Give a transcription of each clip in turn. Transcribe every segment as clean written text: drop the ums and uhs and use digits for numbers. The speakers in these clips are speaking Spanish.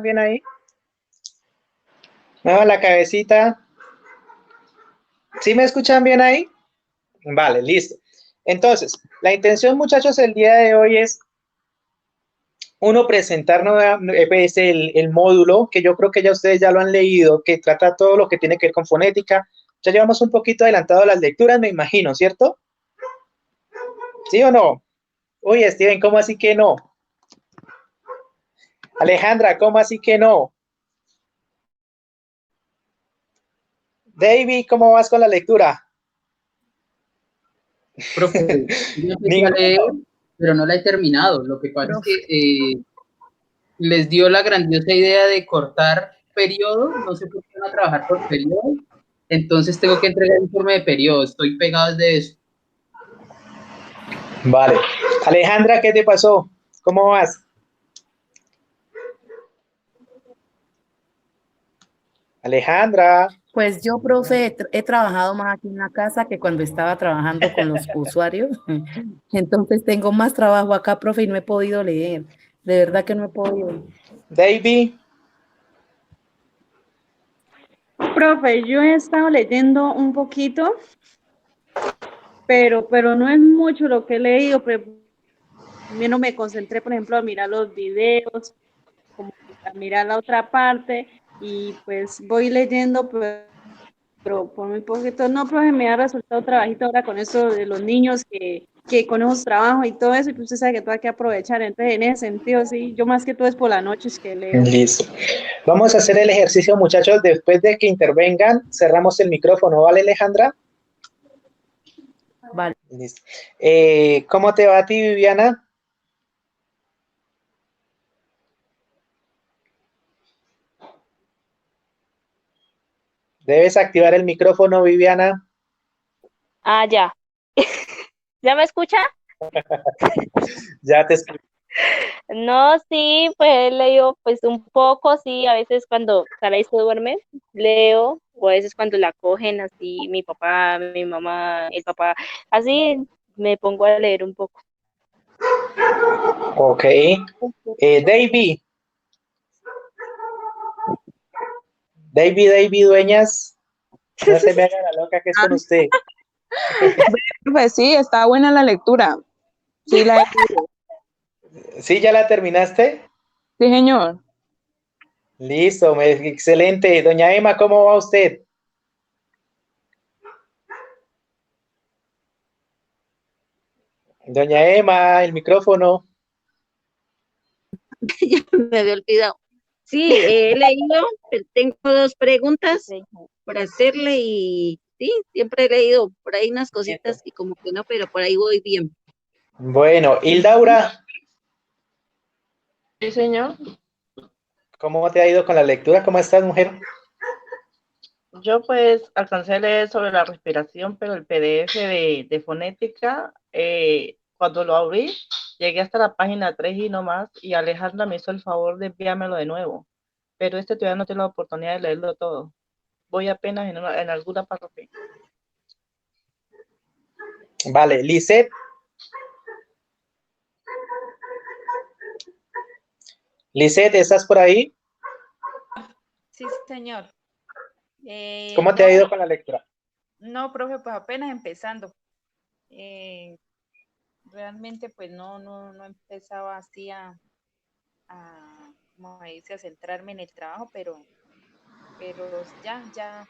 escuchan bien ahí? Mueva la cabecita. ¿Sí me escuchan bien ahí? Vale, listo. Entonces, la intención, muchachos, el día de hoy es uno presentar pues, el módulo, que yo creo que ya ustedes ya lo han leído, que trata todo lo que tiene que ver con fonética. Ya llevamos un poquito adelantado las lecturas, me imagino, ¿cierto? ¿Sí o no? Uy, Steven, ¿cómo así que no? Alejandra, ¿cómo así que no? David, ¿cómo vas con la lectura? Profe, yo empecé a leer, Ninguno. pero no la he terminado. Lo que pasa es Profe, que les dio la grandiosa idea de cortar periodos, no sé por qué van a trabajar por periodos, entonces tengo que entregar el informe de periodos, estoy pegado de eso. Vale. Alejandra, ¿qué te pasó? ¿Cómo vas? Alejandra. pues yo, profe, he trabajado más aquí en la casa que cuando estaba trabajando con los usuarios. Entonces tengo más trabajo acá, profe, y no he podido leer. De verdad que no he podido. David. Profe, yo he estado leyendo un poquito, pero no es mucho lo que he leído. Primero me concentré, por ejemplo, a mirar los videos, como a mirar la otra parte, y pues voy leyendo, pero por muy poquito. No, profe, me ha resultado trabajito ahora con eso de los niños, que con esos trabajos y todo eso, y pues usted sabe que todo hay que aprovechar. Entonces, en ese sentido, sí, yo más que todo es por las noches que leo. Listo. Vamos a hacer el ejercicio, muchachos. Después de que intervengan, cerramos el micrófono, ¿vale, Alejandra? Vale. Listo. ¿Cómo te va a ti, Viviana? Debes activar el micrófono, Viviana. Ah, ya. ¿Ya me escucha? Ya te escucho. No, sí, pues he leído pues un poco, sí, a veces cuando Sara se duerme, leo, o a veces cuando la cogen así, mi papá, mi mamá, el papá, así me pongo a leer un poco. Ok. David. David Dueñas. No se me haga la loca que es con usted. Pues sí, está buena la lectura. Sí, ¿Sí, ya la terminaste? sí, señor. Listo, excelente. Doña Emma, ¿cómo va usted? Doña Emma, el micrófono. Ya me había olvidado. Sí, he leído, pero tengo dos preguntas para hacerle y sí, siempre he leído por ahí unas cositas y como que no, pero por ahí voy bien. Bueno, Hildaura, Sí, señor. ¿cómo te ha ido con la lectura? ¿Cómo estás, mujer? Yo pues alcancé a leer sobre la respiración, pero el PDF de fonética, cuando lo abrí, llegué hasta la página 3 y no más, y Alejandra me hizo el favor de enviármelo de nuevo, pero todavía no tengo la oportunidad de leerlo todo. Voy apenas en alguna parte. Vale, Lisette. Lisette, ¿estás por ahí? Sí, señor. ¿Cómo te No, ha ido con la lectura? no, profe, pues apenas empezando. Realmente pues no empezaba así como dice, a centrarme en el trabajo, pero ya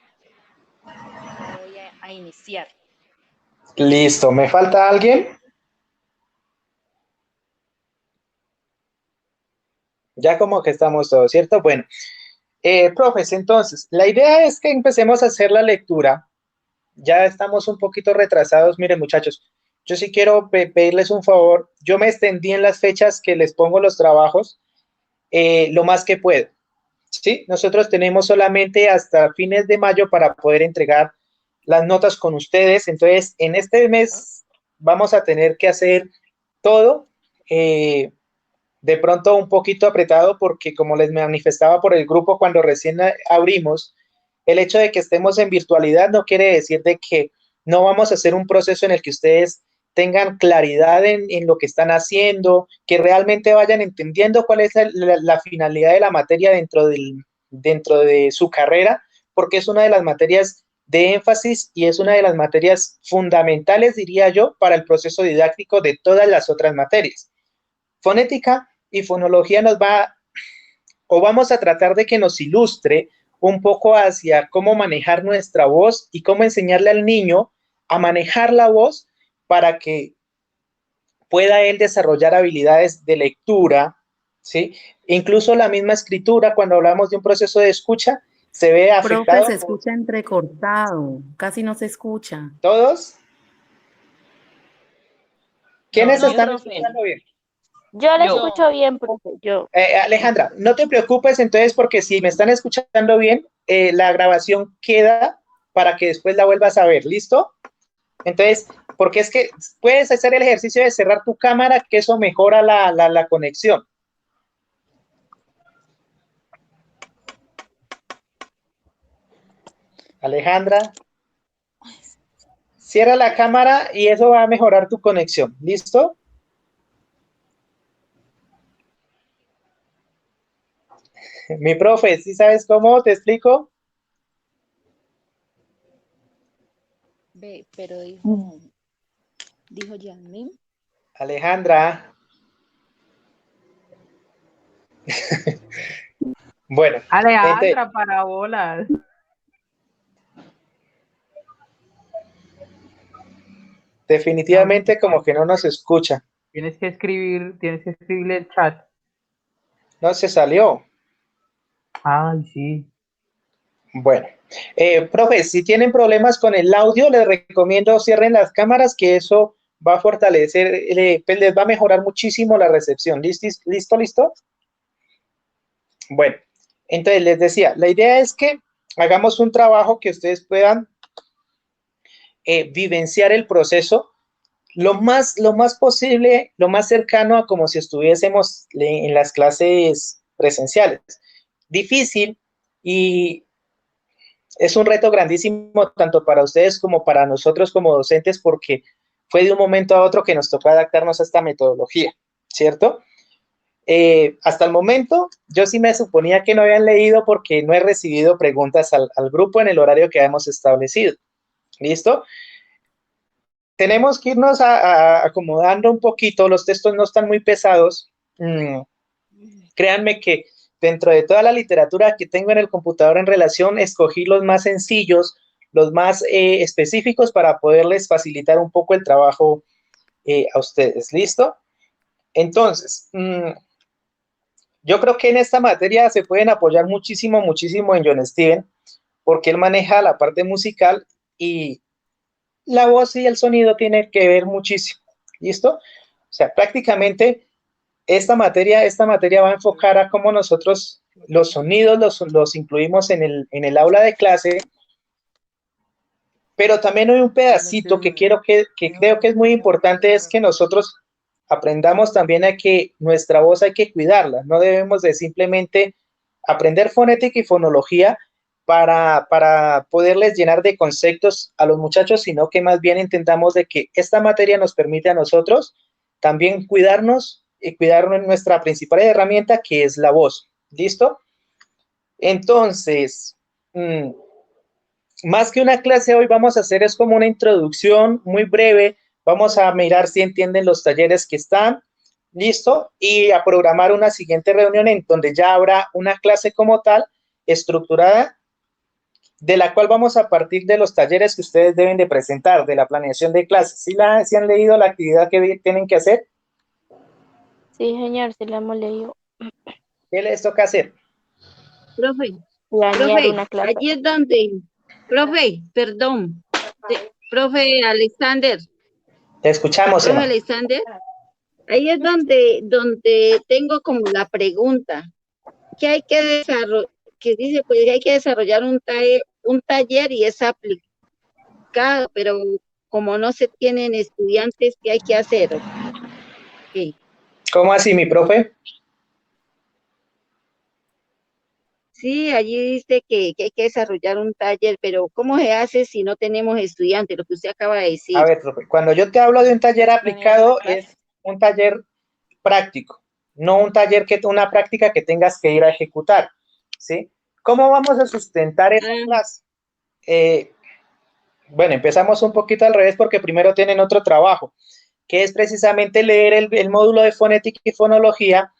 voy a iniciar. Listo, ¿me falta alguien? Ya como que estamos todos, ¿cierto? Bueno, profes, entonces, la idea es que empecemos a hacer la lectura. Ya estamos un poquito retrasados. Miren, muchachos, yo sí quiero pedirles un favor. Yo me extendí en las fechas que les pongo los trabajos lo más que puedo. ¿Sí? Nosotros tenemos solamente hasta fines de mayo para poder entregar las notas con ustedes. Entonces, en este mes vamos a tener que hacer todo. De pronto un poquito apretado porque como les manifestaba por el grupo cuando recién abrimos, el hecho de que estemos en virtualidad no quiere decir de que no vamos a hacer un proceso en el que ustedes tengan claridad en lo que están haciendo, que realmente vayan entendiendo cuál es la finalidad de la materia dentro de su carrera, porque es una de las materias de énfasis y es una de las materias fundamentales, diría yo, para el proceso didáctico de todas las otras materias. Fonética y fonología vamos a tratar de que nos ilustre un poco hacia cómo manejar nuestra voz y cómo enseñarle al niño a manejar la voz para que pueda él desarrollar habilidades de lectura, ¿sí? Incluso la misma escritura, cuando hablamos de un proceso de escucha, se ve afectado. Profe, se escucha entrecortado, casi no se escucha. ¿Todos? ¿Quiénes No, están profe. escuchando bien? Yo la Yo. escucho bien, profe, yo. Alejandra, no te preocupes entonces porque si me están escuchando bien, la grabación queda para que después la vuelvas a ver, ¿listo? Entonces, porque es que puedes hacer el ejercicio de cerrar tu cámara, que eso mejora la conexión. Alejandra, cierra la cámara y eso va a mejorar tu conexión, ¿listo? Mi profe, ¿sí sabes cómo? ¿Te explico? Ve, pero dijo Yasmín. Alejandra. Bueno. Alejandra, para bolas. Definitivamente como que no nos escucha. Tienes que escribirle el chat. No se salió. Ay, sí. Bueno, profe, si tienen problemas con el audio, les recomiendo cierren las cámaras, que eso va a fortalecer, pues les va a mejorar muchísimo la recepción. ¿Listo? Bueno, entonces les decía, la idea es que hagamos un trabajo que ustedes puedan vivenciar el proceso lo más posible, lo más cercano a como si estuviésemos en las clases presenciales. Difícil y es un reto grandísimo tanto para ustedes como para nosotros como docentes, porque fue de un momento a otro que nos tocó adaptarnos a esta metodología, ¿cierto? Hasta el momento yo sí me suponía que no habían leído porque no he recibido preguntas al grupo en el horario que hemos establecido. ¿Listo? Tenemos que irnos acomodando un poquito, los textos no están muy pesados. Créanme que dentro de toda la literatura que tengo en el computador en relación, escogí los más sencillos, los más específicos para poderles facilitar un poco el trabajo a ustedes. ¿Listo? Entonces, yo creo que en esta materia se pueden apoyar muchísimo en John Steven, porque él maneja la parte musical y la voz y el sonido tienen que ver muchísimo. ¿Listo? O sea, prácticamente esta materia va a enfocar a cómo nosotros los sonidos los incluimos en el aula de clase, pero también hay un pedacito que creo que es muy importante, es que nosotros aprendamos también a que nuestra voz hay que cuidarla, no debemos de simplemente aprender fonética y fonología para poderles llenar de conceptos a los muchachos, sino que más bien intentamos de que esta materia nos permite a nosotros también cuidarnos y cuidar nuestra principal herramienta, que es la voz. ¿Listo? Entonces, más que una clase hoy vamos a hacer es como una introducción muy breve, vamos a mirar si entienden los talleres que están, ¿listo? Y a programar una siguiente reunión en donde ya habrá una clase como tal, estructurada, de la cual vamos a partir de los talleres que ustedes deben de presentar, de la planeación de clases. ¿Sí han leído la actividad que tienen que hacer? Sí, señor, sí la hemos leído. ¿Qué les toca hacer? Profe, Planear una clase. allí es donde, profe, perdón, profe Alexander. Te escuchamos, Profe Emma. Alexander, ahí es donde tengo como la pregunta, que hay que desarrollar, que dice, pues hay que desarrollar un taller y es aplicado, pero como no se tienen estudiantes, ¿qué hay que hacer? Okay. ¿Cómo así, mi profe? Sí, allí dice que hay que desarrollar un taller, pero ¿cómo se hace si no tenemos estudiantes? Lo que usted acaba de A decir. ver, profe, cuando yo te hablo de un taller aplicado, es un taller práctico, no un taller una práctica que tengas que ir a ejecutar, ¿sí? ¿Cómo vamos a sustentar esa clase? Bueno, empezamos un poquito al revés porque primero tienen otro trabajo, que es precisamente leer el módulo de fonética y fonología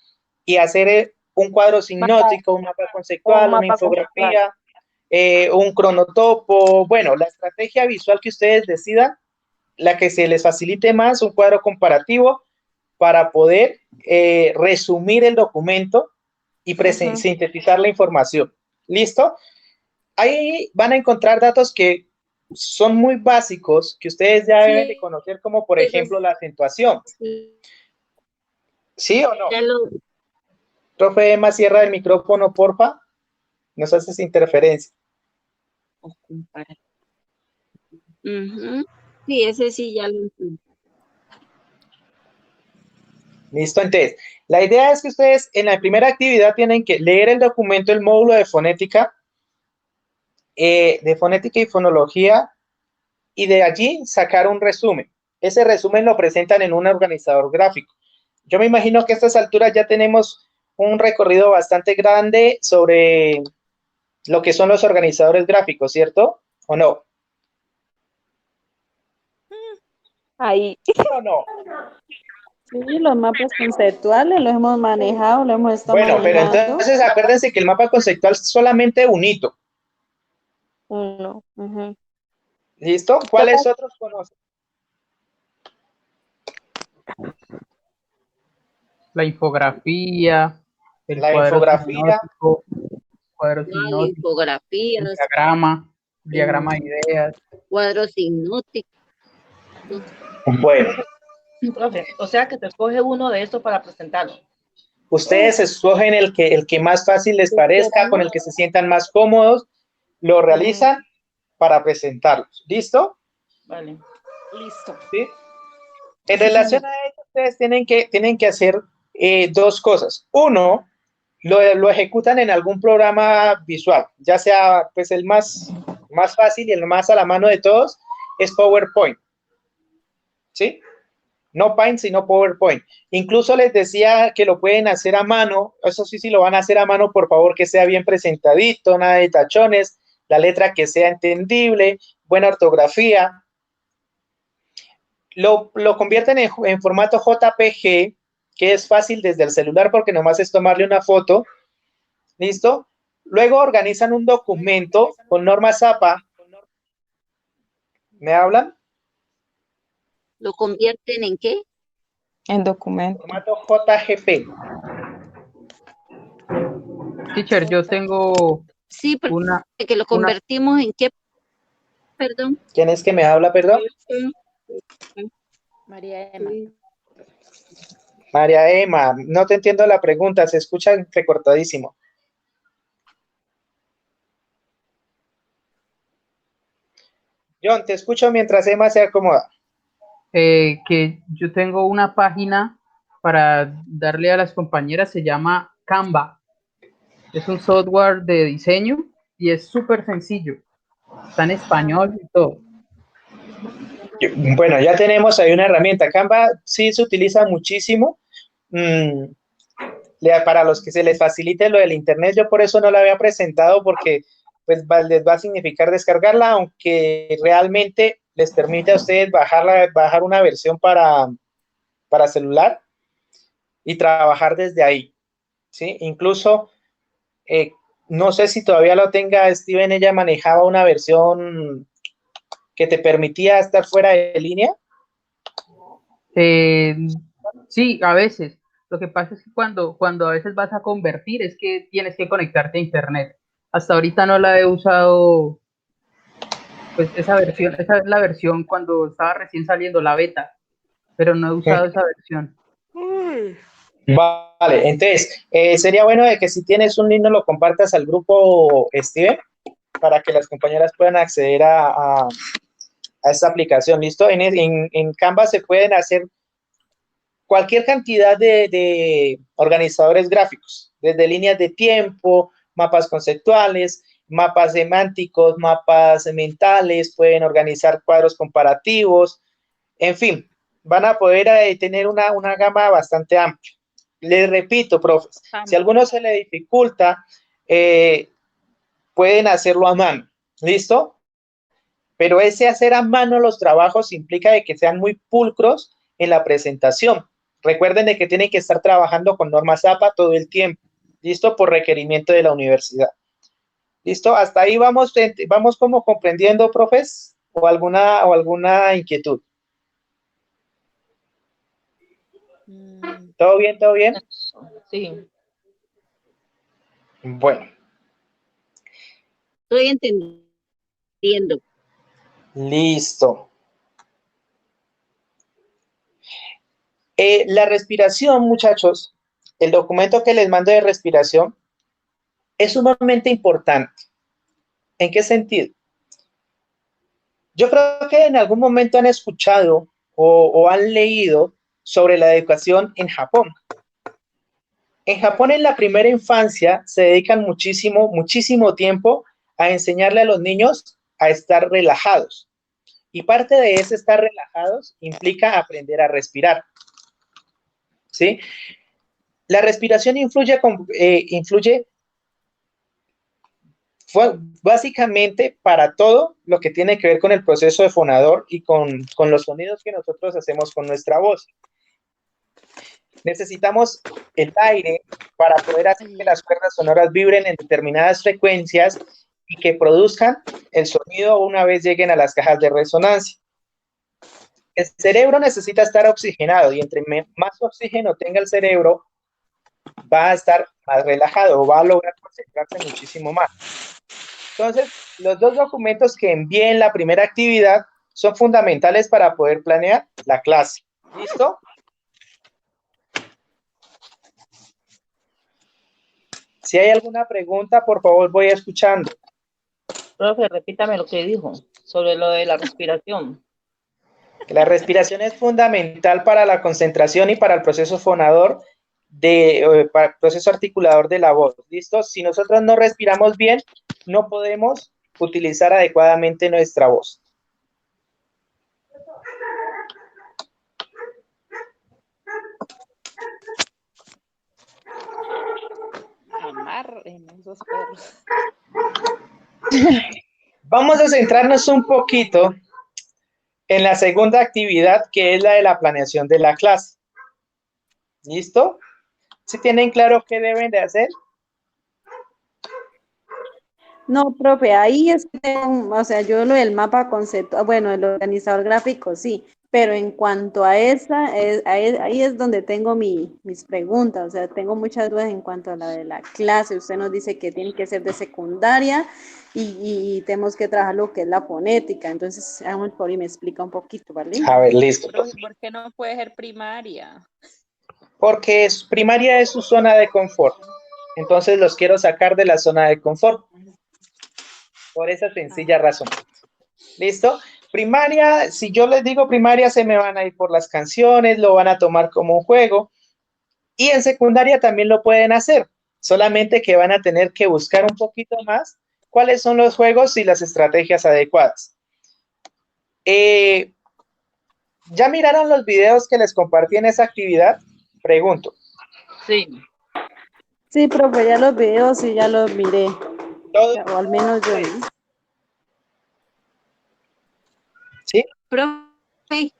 y hacer un cuadro sinóptico, un mapa conceptual, una infografía, un cronotopo, bueno, la estrategia visual que ustedes decidan, la que se les facilite más, un cuadro comparativo para poder resumir el documento y sintetizar la información. ¿Listo? Ahí van a encontrar datos que son muy básicos, que ustedes ya deben de conocer, como por ejemplo la acentuación. ¿Sí o no? Profe Emma, cierra el micrófono, porfa. Nos haces interferencia. Sí, ese sí ya lo entiendo. Listo, entonces, la idea es que ustedes en la primera actividad tienen que leer el documento, el módulo de fonética y fonología, y de allí sacar un resumen. Ese resumen lo presentan en un organizador gráfico. Yo me imagino que a estas alturas ya tenemos un recorrido bastante grande sobre lo que son los organizadores gráficos, ¿cierto? ¿O no? Ahí. ¿O no? Sí, los mapas conceptuales los hemos manejado, lo hemos estado Bueno, pero manejando. entonces acuérdense que el mapa conceptual es solamente un hito. Uno. ¿Listo? ¿Cuáles otros conocen? La infografía, el La cuadro infografía. sinóptico, cuadro sinóptico, Infografías, el diagrama de ideas. cuadros sinópticos. Bueno, Profe, o sea que te escoge uno de estos para presentarlo. ustedes escogen el que más fácil les parezca, con el que se sientan más cómodos, lo realizan para presentarlos. ¿Listo? Vale. Listo. ¿Sí? En relación a ello, ustedes tienen que hacer dos cosas. Uno, lo ejecutan en algún programa visual, ya sea pues el más fácil y el más a la mano de todos es PowerPoint. ¿Sí? No Paint, sino PowerPoint. Incluso les decía que lo pueden hacer a mano. Eso sí, si lo van a hacer a mano, por favor, que sea bien presentadito, nada de tachones, la letra que sea entendible, buena ortografía. Lo convierten en formato JPG, que es fácil desde el celular porque nomás es tomarle una foto. ¿Listo? Luego organizan un documento con normas APA. ¿Me hablan? ¿Lo convierten en qué? En documento. Formato JGP. Teacher, yo tengo Sí, porque lo convertimos en qué, perdón. ¿Quién es que me habla, perdón? María Emma. María Emma, no te entiendo la pregunta, se escucha recortadísimo. John, te escucho mientras Emma se acomoda. Que yo tengo una página para darle a las compañeras, se llama Canva. Es un software de diseño y es súper sencillo. Está en español y todo. Bueno, ya tenemos ahí una herramienta. Canva sí se utiliza muchísimo. Para los que se les facilite lo del internet, yo por eso no la había presentado, porque pues les va a significar descargarla, aunque realmente les permite a ustedes bajar una versión para celular y trabajar desde ahí, ¿sí? Incluso, no sé si todavía lo tenga Steven, ella manejaba una versión que te permitía estar fuera de línea. Sí, a veces. Lo que pasa es que cuando a veces vas a convertir es que tienes que conectarte a internet. Hasta ahorita no la he usado, pues esa es la versión cuando estaba recién saliendo la beta, pero no he usado esa versión. Vale, entonces, sería bueno de que si tienes un link lo compartas al grupo, Steven, para que las compañeras puedan acceder a esta aplicación. ¿Listo? En Canva se pueden hacer cualquier cantidad de organizadores gráficos, desde líneas de tiempo, mapas conceptuales, mapas semánticos, mapas mentales, pueden organizar cuadros comparativos, en fin, van a poder tener una gama bastante amplia. Les repito, profes, si a alguno se le dificulta, pueden hacerlo a mano, ¿listo? Pero ese hacer a mano los trabajos implica de que sean muy pulcros en la presentación. Recuerden de que tienen que estar trabajando con normas APA todo el tiempo, ¿listo? Por requerimiento de la universidad. ¿Listo? Hasta ahí vamos como comprendiendo, profes, o alguna inquietud. ¿Todo bien? ¿Todo bien? Sí. Bueno. Estoy entendiendo. Listo. La respiración, muchachos, el documento que les mando de respiración es sumamente importante. ¿En qué sentido? Yo creo que en algún momento han escuchado o han leído sobre la educación en Japón. En Japón, en la primera infancia, se dedican muchísimo tiempo a enseñarle a los niños a estar relajados. Y parte de ese estar relajados implica aprender a respirar. ¿Sí? La respiración influye básicamente para todo lo que tiene que ver con el proceso de fonador y con los sonidos que nosotros hacemos con nuestra voz. Necesitamos el aire para poder hacer que las cuerdas sonoras vibren en determinadas frecuencias y que produzcan el sonido una vez lleguen a las cajas de resonancia. El cerebro necesita estar oxigenado y entre más oxígeno tenga el cerebro, va a estar más relajado o va a lograr concentrarse muchísimo más. Entonces, los dos documentos que envié en la primera actividad son fundamentales para poder planear la clase. ¿Listo? Si hay alguna pregunta, por favor, voy escuchando. Profe, repítame lo que dijo sobre lo de la respiración. La respiración es fundamental para la concentración y para el proceso fonador, para el proceso articulador de la voz. ¿Listo? Si nosotros no respiramos bien, no podemos utilizar adecuadamente nuestra voz. Amarren esos perros. Vamos a centrarnos un poquito en la segunda actividad, que es la de la planeación de la clase. ¿Listo? ¿Sí tienen claro qué deben de hacer? No, profe, ahí es que tengo, o sea, yo lo del mapa conceptual, bueno, el organizador gráfico sí, pero en cuanto a esa, ahí es donde tengo mis preguntas, o sea, tengo muchas dudas en cuanto a la de la clase. Usted nos dice que tiene que ser de secundaria y tenemos que trabajar lo que es la fonética, entonces, por favor, y me explica un poquito, ¿vale? A ver, listo. Profe, ¿por qué no puede ser primaria? Porque primaria es su zona de confort, entonces los quiero sacar de la zona de confort. Por esa sencilla razón. ¿Listo? Primaria, si yo les digo primaria, se me van a ir por las canciones, lo van a tomar como un juego. Y en secundaria también lo pueden hacer, solamente que van a tener que buscar un poquito más cuáles son los juegos y las estrategias adecuadas. ¿Ya miraron los videos que les compartí en esa actividad? Pregunto. Sí. Sí, profe, ya los videos sí ya los miré. ¿Todos? O al menos yo, ¿no? ¿Sí? Profe,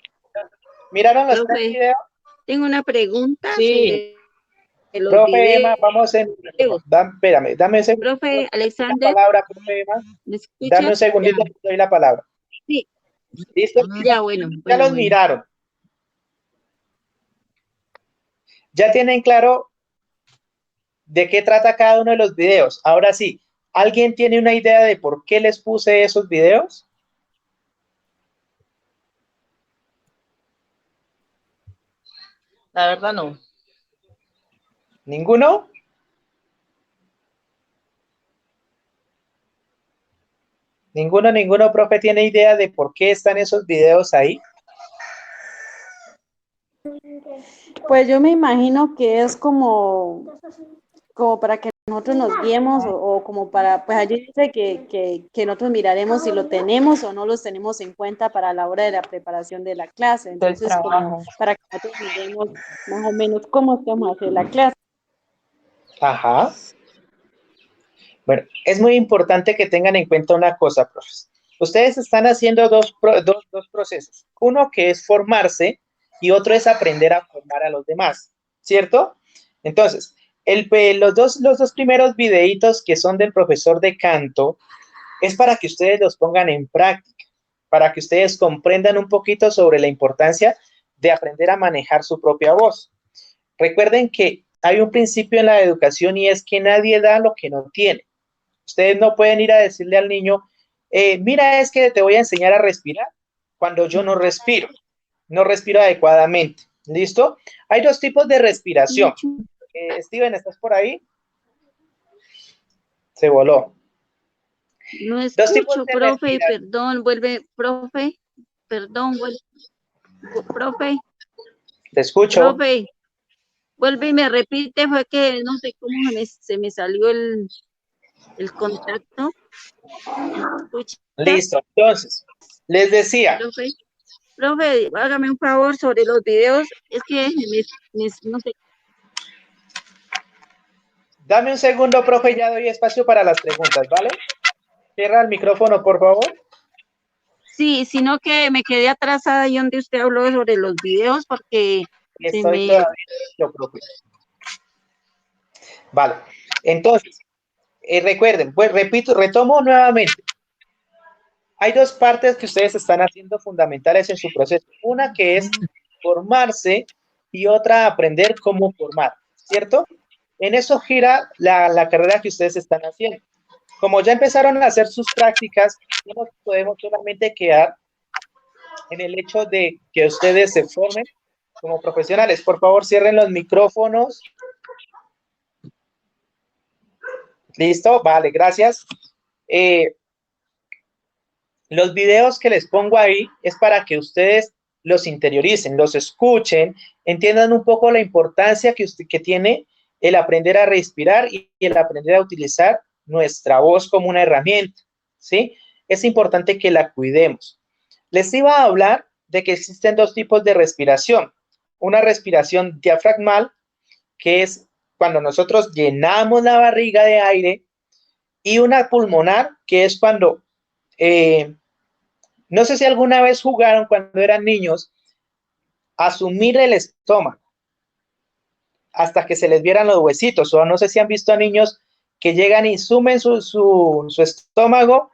¿Miraron los tres videos? tengo una pregunta Sí. sobre los Profe videos. Emma, vamos en... Espérame, dame un segundo. Profe Alexander, La palabra, profe Emma. ¿me escucha? Dame un segundito, Ya. te doy la palabra. Sí. ¿Listo? Ya, bueno. Ya los miraron. Ya tienen claro de qué trata cada uno de los videos. Ahora sí, ¿alguien tiene una idea de por qué les puse esos videos? La verdad no. ¿Ninguno? ¿Ninguno, profe, tiene idea de por qué están esos videos ahí? Pues yo me imagino que es como para que nosotros nos guiemos o como para, pues allí dice que nosotros miraremos si lo tenemos o no los tenemos en cuenta para la hora de la preparación de la clase. Del Entonces, como trabajo. para que nosotros miremos más o menos cómo vamos a hacer la clase. Ajá. Bueno, es muy importante que tengan en cuenta una cosa, profes. Ustedes están haciendo dos procesos. Uno que es formarse y otro es aprender a formar a los demás, ¿cierto? Entonces, los dos primeros videitos que son del profesor de canto es para que ustedes los pongan en práctica, para que ustedes comprendan un poquito sobre la importancia de aprender a manejar su propia voz. Recuerden que hay un principio en la educación y es que nadie da lo que no tiene. Ustedes no pueden ir a decirle al niño, mira, es que te voy a enseñar a respirar cuando yo no respiro adecuadamente. ¿Listo? Hay dos tipos de respiración. Steven, ¿estás por ahí? Se voló. No escucho, profe, perdón, vuelve, profe, perdón, vuelve, profe. Te escucho. Profe, vuelve y me repite, fue que no sé cómo se me salió el contacto. Listo, entonces, les decía. Profe, hágame un favor sobre los videos, es que no sé. Dame un segundo, profe, ya doy espacio para las preguntas, ¿vale? Cierra el micrófono, por favor. Sí, sino que me quedé atrasada ahí donde usted habló sobre los videos porque profe. Vale, entonces, recuerden, pues retomo nuevamente. Hay dos partes que ustedes están haciendo fundamentales en su proceso. Una que es formarse y otra aprender cómo formar, ¿cierto? En eso gira la carrera que ustedes están haciendo. Como ya empezaron a hacer sus prácticas, no nos podemos solamente quedar en el hecho de que ustedes se formen como profesionales. Por favor, cierren los micrófonos. ¿Listo? Vale, gracias. Los videos que les pongo ahí es para que ustedes los interioricen, los escuchen, entiendan un poco la importancia que tiene el aprender a respirar y el aprender a utilizar nuestra voz como una herramienta, ¿sí? Es importante que la cuidemos. Les iba a hablar de que existen dos tipos de respiración. Una respiración diafragmal, que es cuando nosotros llenamos la barriga de aire, y una pulmonar, que es cuando, no sé si alguna vez jugaron cuando eran niños, a sumir el estómago hasta que se les vieran los huesitos, o no sé si han visto a niños que llegan y sumen su estómago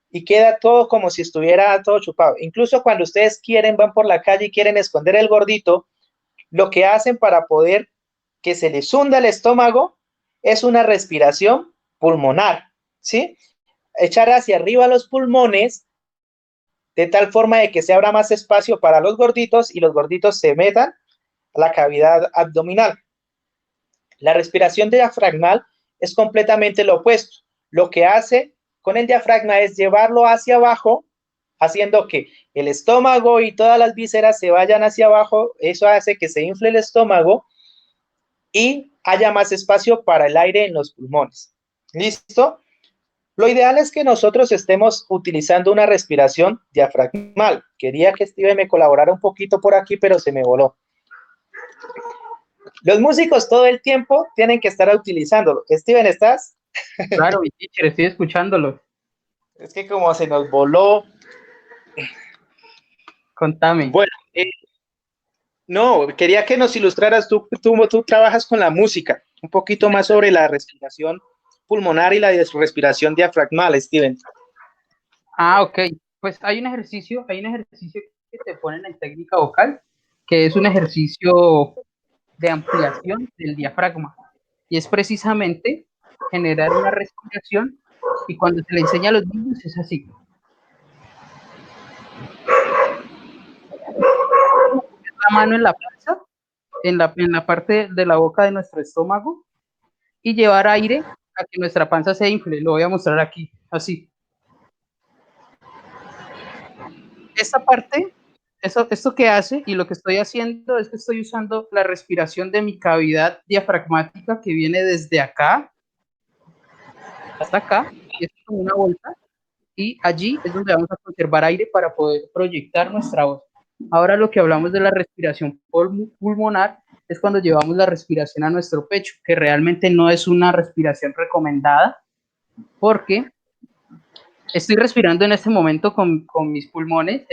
y queda todo como si estuviera todo chupado. Incluso cuando ustedes van por la calle y quieren esconder el gordito, lo que hacen para poder que se les hunda el estómago es una respiración pulmonar, ¿sí? Echar hacia arriba los pulmones de tal forma de que se abra más espacio para los gorditos y los gorditos se metan a la cavidad abdominal. La respiración diafragmal es completamente lo opuesto. Lo que hace con el diafragma es llevarlo hacia abajo, haciendo que el estómago y todas las vísceras se vayan hacia abajo. Eso hace que se infle el estómago y haya más espacio para el aire en los pulmones. ¿Listo? Lo ideal es que nosotros estemos utilizando una respiración diafragmal. Quería que Steven me colaborara un poquito por aquí, pero se me voló. Los músicos todo el tiempo tienen que estar utilizándolo. Steven, ¿estás? Claro, mi teacher, estoy escuchándolo. Es que como se nos voló. Contame. Bueno, no, quería que nos ilustraras, tú trabajas con la música, un poquito más sobre la respiración pulmonar y la respiración diafragmal, Steven. Ah, ok. Pues hay un ejercicio que te ponen en técnica vocal, que es un ejercicio de ampliación del diafragma. Y es precisamente generar una respiración, y cuando se le enseña a los niños es así. La mano en la panza, en la parte de la boca de nuestro estómago, y llevar aire a que nuestra panza se infle. Lo voy a mostrar aquí, así. Esta parte, esto que hace, y lo que estoy haciendo es que estoy usando la respiración de mi cavidad diafragmática que viene desde acá hasta acá, y es como una bolsa, y allí es donde vamos a conservar aire para poder proyectar nuestra voz. Ahora lo que hablamos de la respiración pulmonar es cuando llevamos la respiración a nuestro pecho, que realmente no es una respiración recomendada, porque estoy respirando en este momento con mis pulmones,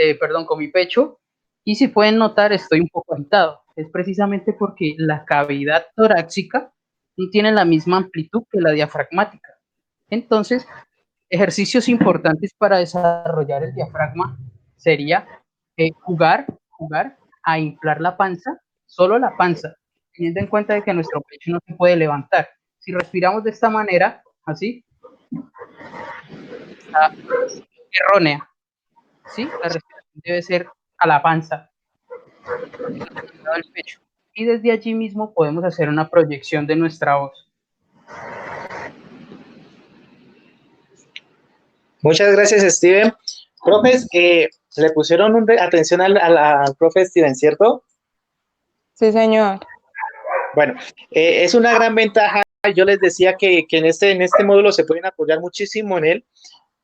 con mi pecho, y si pueden notar, estoy un poco agitado. Es precisamente porque la cavidad torácica no tiene la misma amplitud que la diafragmática. Entonces, ejercicios importantes para desarrollar el diafragma sería jugar a inflar la panza, solo la panza, teniendo en cuenta de que nuestro pecho no se puede levantar. Si respiramos de esta manera, así, está errónea, ¿sí? La respiración debe ser a la panza, al pecho. Y desde allí mismo podemos hacer una proyección de nuestra voz. Muchas gracias, Steven. Profes, le pusieron atención al profe Steven, ¿cierto? Sí, señor. Bueno, es una gran ventaja. Yo les decía que en este módulo se pueden apoyar muchísimo en él,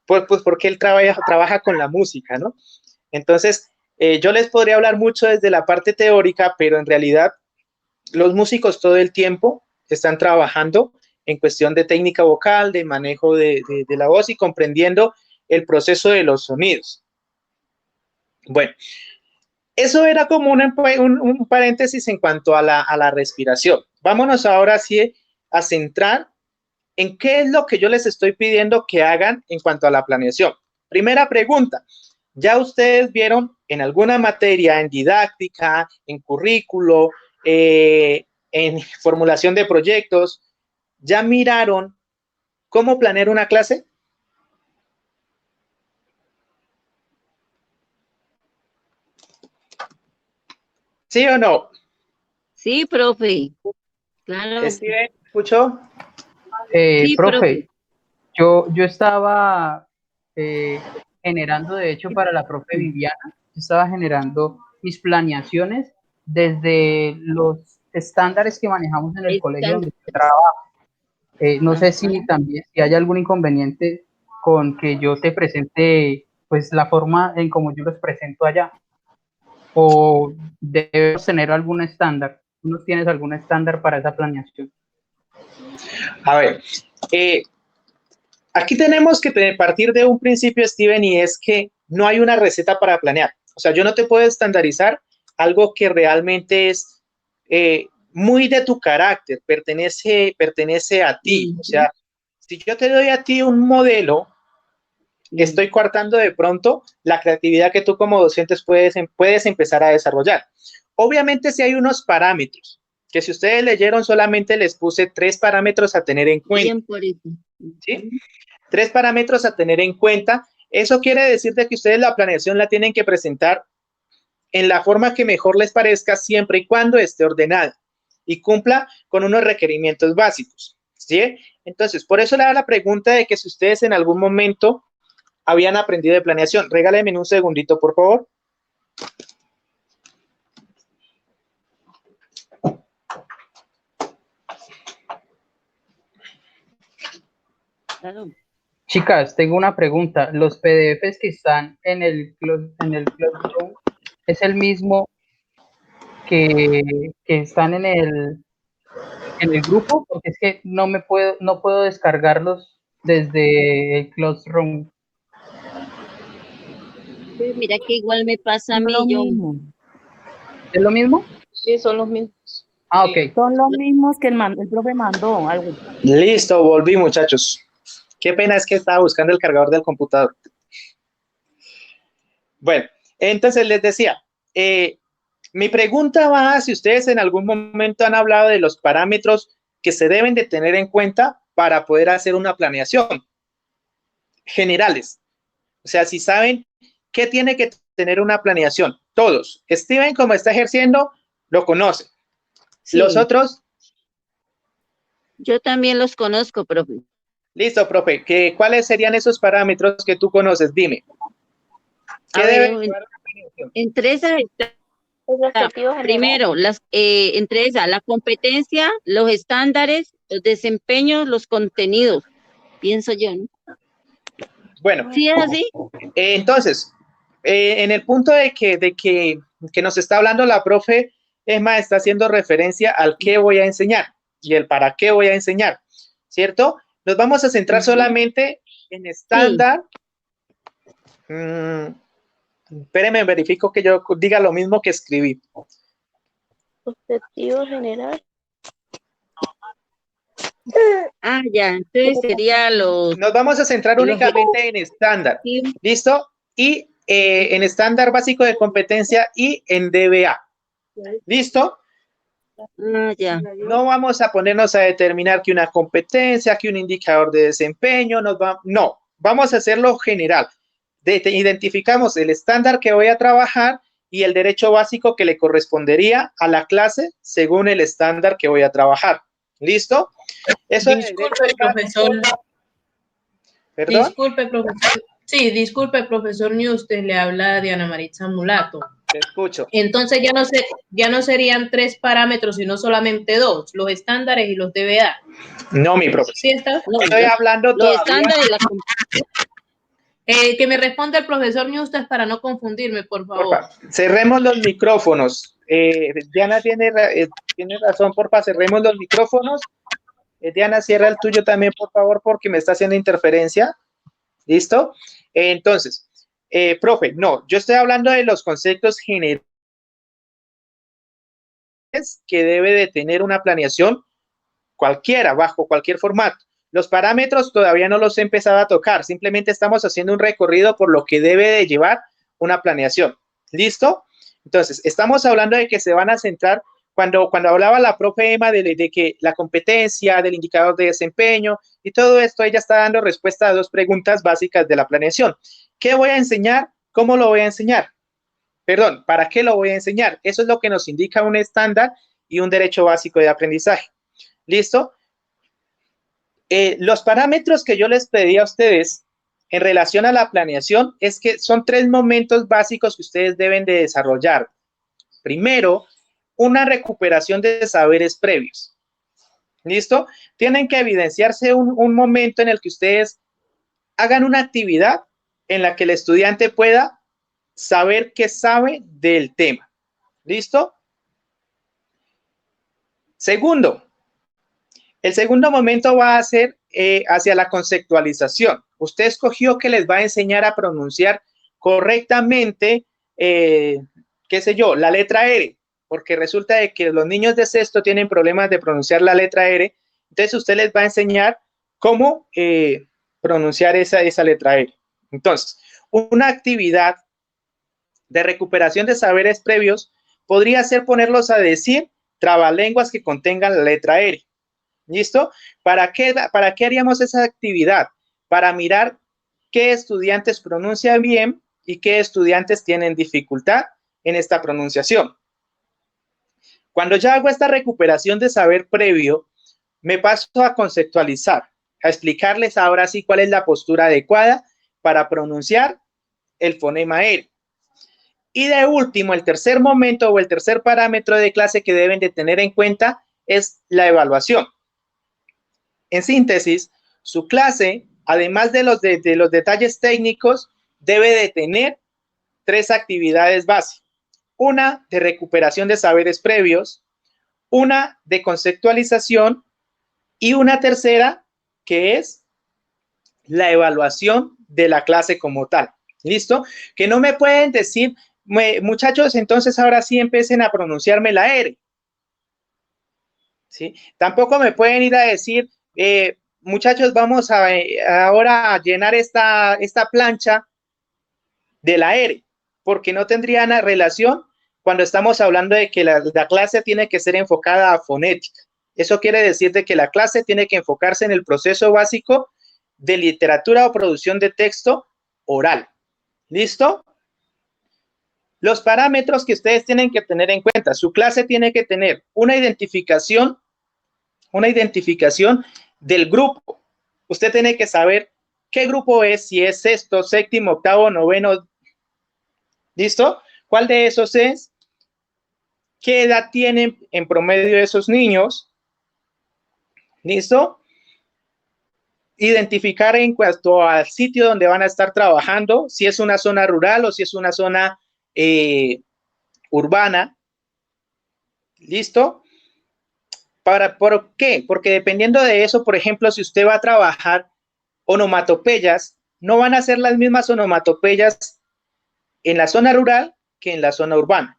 pues porque él trabaja con la música, ¿no? Entonces, yo les podría hablar mucho desde la parte teórica, pero en realidad los músicos todo el tiempo están trabajando en cuestión de técnica vocal, de manejo de la voz y comprendiendo el proceso de los sonidos. Bueno, eso era como un paréntesis en cuanto a la respiración. Vámonos ahora sí a centrar en qué es lo que yo les estoy pidiendo que hagan en cuanto a la planeación. Primera pregunta, ¿ya ustedes vieron en alguna materia, en didáctica, en currículo, en formulación de proyectos, ya miraron cómo planear una clase? ¿Sí o no? Sí, profe. Claro. ¿Steven, escuchó? Sí, Profe, yo estaba generando, de hecho, para la profe Viviana, estaba generando mis planeaciones desde los estándares que manejamos en el colegio donde yo trabajo. No sé si también, si hay algún inconveniente con que yo te presente, pues, la forma en como yo los presento allá, o debes tener algún estándar. ¿Tú no tienes algún estándar para esa planeación? A ver, aquí tenemos que partir de un principio, Steven, y es que no hay una receta para planear. O sea, yo no te puedo estandarizar algo que realmente es muy de tu carácter, pertenece a ti. O sea, si yo te doy a ti un modelo, estoy coartando de pronto la creatividad que tú como docentes puedes empezar a desarrollar. Obviamente si hay unos parámetros, que si ustedes leyeron solamente les puse 3 parámetros a tener en cuenta. Bien por eso. ¿Sí? 3 parámetros a tener en cuenta. Eso quiere decir que ustedes la planeación la tienen que presentar en la forma que mejor les parezca, siempre y cuando esté ordenada y cumpla con unos requerimientos básicos. ¿Sí? Entonces, por eso le da la pregunta de que si ustedes en algún momento habían aprendido de planeación. Regálenme un segundito, por favor. Chicas, tengo una pregunta. ¿Los PDFs que están en el Classroom es el mismo que están en el grupo? Porque es que no puedo descargarlos desde el Classroom. Mira que igual me pasa a mí. ¿Es lo mismo? Sí, son los mismos. Ah, ok. Son los mismos que el profe mandó. Algo. Listo, volví, muchachos. Qué pena, es que estaba buscando el cargador del computador. Bueno, entonces les decía, mi pregunta va a si ustedes en algún momento han hablado de los parámetros que se deben de tener en cuenta para poder hacer una planeación generales. O sea, si saben qué tiene que tener una planeación, todos. Steven, como está ejerciendo, lo conoce. Sí. Los otros. Yo también los conozco, profe. Listo, profe. ¿Cuáles serían esos parámetros que tú conoces? Dime. ¿Qué debe entre esas primero, entre esas, la competencia, los estándares, los desempeños, los contenidos. pienso yo, ¿no? Bueno, ¿Sí es así? entonces, en el punto que nos está hablando la profe Emma, está haciendo referencia al qué voy a enseñar y el para qué voy a enseñar, ¿cierto? Nos vamos a centrar solamente en estándar. Espérenme, verifico que yo diga lo mismo que escribí. Objetivo general. Ah, ya, entonces sería los... Nos vamos a centrar únicamente en estándar, ¿listo? Y en estándar básico de competencia y en DBA, ¿listo? Ah, ya. No vamos a ponernos a determinar que una competencia, que un indicador de desempeño, no, vamos a hacerlo general. Identificamos el estándar que voy a trabajar y el derecho básico que le correspondería a la clase según el estándar que voy a trabajar. ¿Listo? Eso disculpe, profesor. ¿Perdón? Disculpe, profesor. Sí, disculpe, profesor Newster, le habla Diana Maritza Mulato. Te escucho. Entonces ya no serían 3 parámetros, sino solamente 2, los estándares y los DBA. No, mi profesor. ¿Sí está? No, estoy hablando los estándares de la que me responda el profesor Newster para no confundirme, por favor. Cerremos los micrófonos. Diana tiene razón, porfa, cerremos los micrófonos. Diana, cierra el tuyo también, por favor, porque me está haciendo interferencia. ¿Listo? Entonces, profe, no, yo estoy hablando de los conceptos generales que debe de tener una planeación cualquiera, bajo cualquier formato. Los parámetros todavía no los he empezado a tocar, simplemente estamos haciendo un recorrido por lo que debe de llevar una planeación. ¿Listo? Entonces, estamos hablando de que se van a centrar, cuando hablaba la profe Emma de que la competencia, del indicador de desempeño y todo esto, ella está dando respuesta a 2 preguntas básicas de la planeación. ¿Qué voy a enseñar? ¿Cómo lo voy a enseñar? Perdón, ¿para qué lo voy a enseñar? Eso es lo que nos indica un estándar y un derecho básico de aprendizaje. ¿Listo? Los parámetros que yo les pedí a ustedes en relación a la planeación es que son 3 momentos básicos que ustedes deben de desarrollar. Primero, una recuperación de saberes previos. ¿Listo? Tienen que evidenciarse un momento en el que ustedes hagan una actividad en la que el estudiante pueda saber qué sabe del tema. ¿Listo? Segundo, el segundo momento va a ser hacia la conceptualización. Usted escogió que les va a enseñar a pronunciar correctamente, qué sé yo, la letra R, porque resulta de que los niños de sexto tienen problemas de pronunciar la letra R, entonces usted les va a enseñar cómo pronunciar esa letra R. Entonces, una actividad de recuperación de saberes previos podría ser ponerlos a decir trabalenguas que contengan la letra R. ¿Listo? ¿Para qué haríamos esa actividad? Para mirar qué estudiantes pronuncian bien y qué estudiantes tienen dificultad en esta pronunciación. Cuando ya hago esta recuperación de saber previo, me paso a conceptualizar, a explicarles ahora sí cuál es la postura adecuada para pronunciar el fonema R. Y de último, el tercer momento o el tercer parámetro de clase que deben de tener en cuenta es la evaluación. En síntesis, su clase, además de los detalles técnicos, debe de tener 3 actividades básicas. Una de recuperación de saberes previos, una de conceptualización y una tercera que es la evaluación de la clase como tal. ¿Listo? Que no me pueden decir, muchachos, entonces ahora sí empiecen a pronunciarme la R. ¿Sí? Tampoco me pueden ir a decir, muchachos, vamos ahora a llenar esta plancha de la R, porque no tendría una relación cuando estamos hablando de que la clase tiene que ser enfocada a fonética. Eso quiere decir de que la clase tiene que enfocarse en el proceso básico de literatura o producción de texto oral. ¿Listo? Los parámetros que ustedes tienen que tener en cuenta. Su clase tiene que tener una identificación del grupo. Usted tiene que saber qué grupo es, si es sexto, séptimo, octavo, noveno. ¿Listo? ¿Cuál de esos es? ¿Qué edad tienen en promedio esos niños? ¿Listo? identificar en cuanto al sitio donde van a estar trabajando, si es una zona rural o si es una zona urbana. ¿Listo? ¿Por qué? Porque dependiendo de eso, por ejemplo, si usted va a trabajar onomatopeyas, no van a ser las mismas onomatopeyas en la zona rural que en la zona urbana.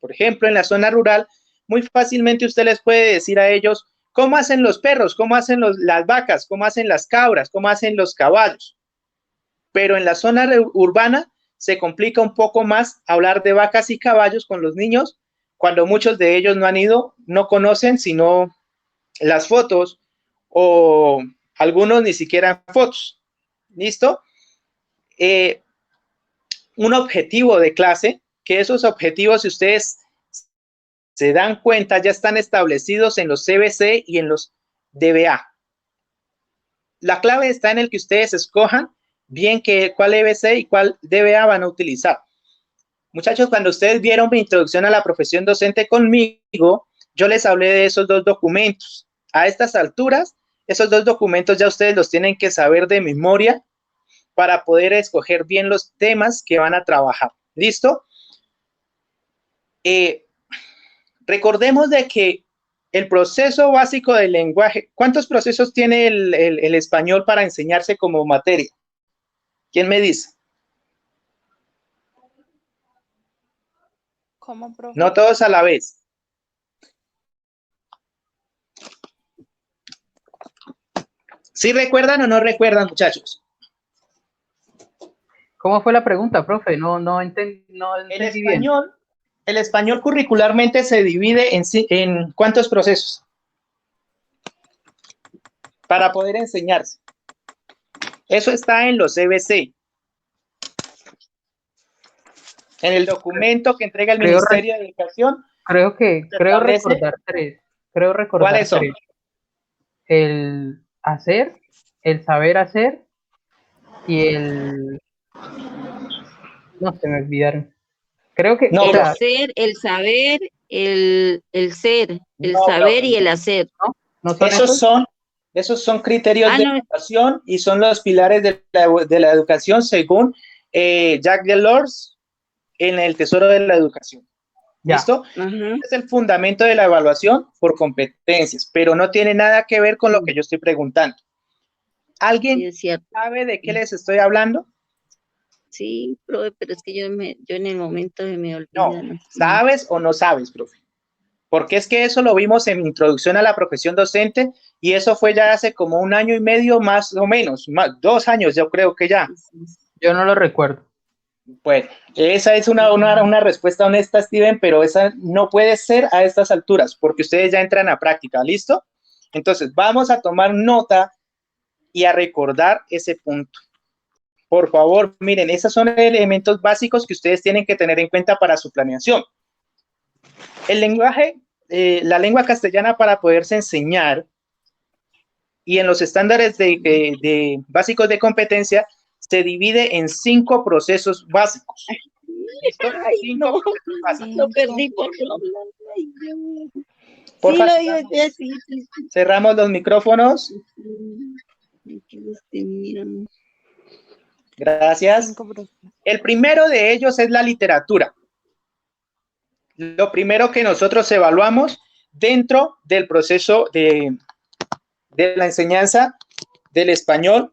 Por ejemplo, en la zona rural, muy fácilmente usted les puede decir a ellos cómo hacen los perros, cómo hacen las vacas, cómo hacen las cabras, cómo hacen los caballos. Pero en la zona urbana se complica un poco más hablar de vacas y caballos con los niños, cuando muchos de ellos no han ido, no conocen sino las fotos o algunos ni siquiera fotos. ¿Listo? Un objetivo de clase, que esos objetivos, si ustedes se dan cuenta, ya están establecidos en los CBC y en los DBA. La clave está en el que ustedes escojan bien cuál EBC y cuál DBA van a utilizar. Muchachos, cuando ustedes vieron mi introducción a la profesión docente conmigo, yo les hablé de esos dos documentos. A estas alturas, esos dos documentos ya ustedes los tienen que saber de memoria para poder escoger bien los temas que van a trabajar. ¿Listo? Recordemos de que el proceso básico del lenguaje, ¿cuántos procesos tiene el español para enseñarse como materia? ¿Quién me dice? ¿Cómo, profe? No todos a la vez. ¿Sí recuerdan o no recuerdan, muchachos? ¿Cómo fue la pregunta, profe? No entendí bien. El español curricularmente se divide en ¿cuántos procesos? Para poder enseñarse. Eso está en los CBC. En el documento que entrega el Ministerio de Educación. Creo recordar tres. ¿Cuáles son? Tres. El hacer, el saber hacer y el... No, se me olvidaron. Creo que... No, el hacer, el saber, el ser, el No, saber profe, y el hacer. ¿No son esos son criterios de no. educación y son los pilares de la educación según Jacques Delors en el Tesoro de la Educación. Ya. ¿Listo? Es el fundamento de la evaluación por competencias, pero no tiene nada que ver con lo que yo estoy preguntando. ¿Alguien sabe de qué les estoy hablando? Sí, profe, pero es que yo en el momento me olvido. No, ¿sabes o no sabes, profe? Porque es que eso lo vimos en introducción a la profesión docente y eso fue ya hace como 1 año y medio más o menos, 2 años yo creo que ya. Yo no lo recuerdo. Bueno, esa es una respuesta honesta, Steven, pero esa no puede ser a estas alturas porque ustedes ya entran a práctica, ¿listo? Entonces, vamos a tomar nota y a recordar ese punto. Por favor, miren, esos son elementos básicos que ustedes tienen que tener en cuenta para su planeación. El lenguaje, la lengua castellana para poderse enseñar y en los estándares básicos de competencia se divide en 5 procesos básicos. ¿Listo? Ay, 5 procesos básicos. lo perdí por Por sí, favor, lo digo, sí. cerramos los micrófonos. Gracias. El primero de ellos es la literatura. Lo primero que nosotros evaluamos dentro del proceso de la enseñanza del español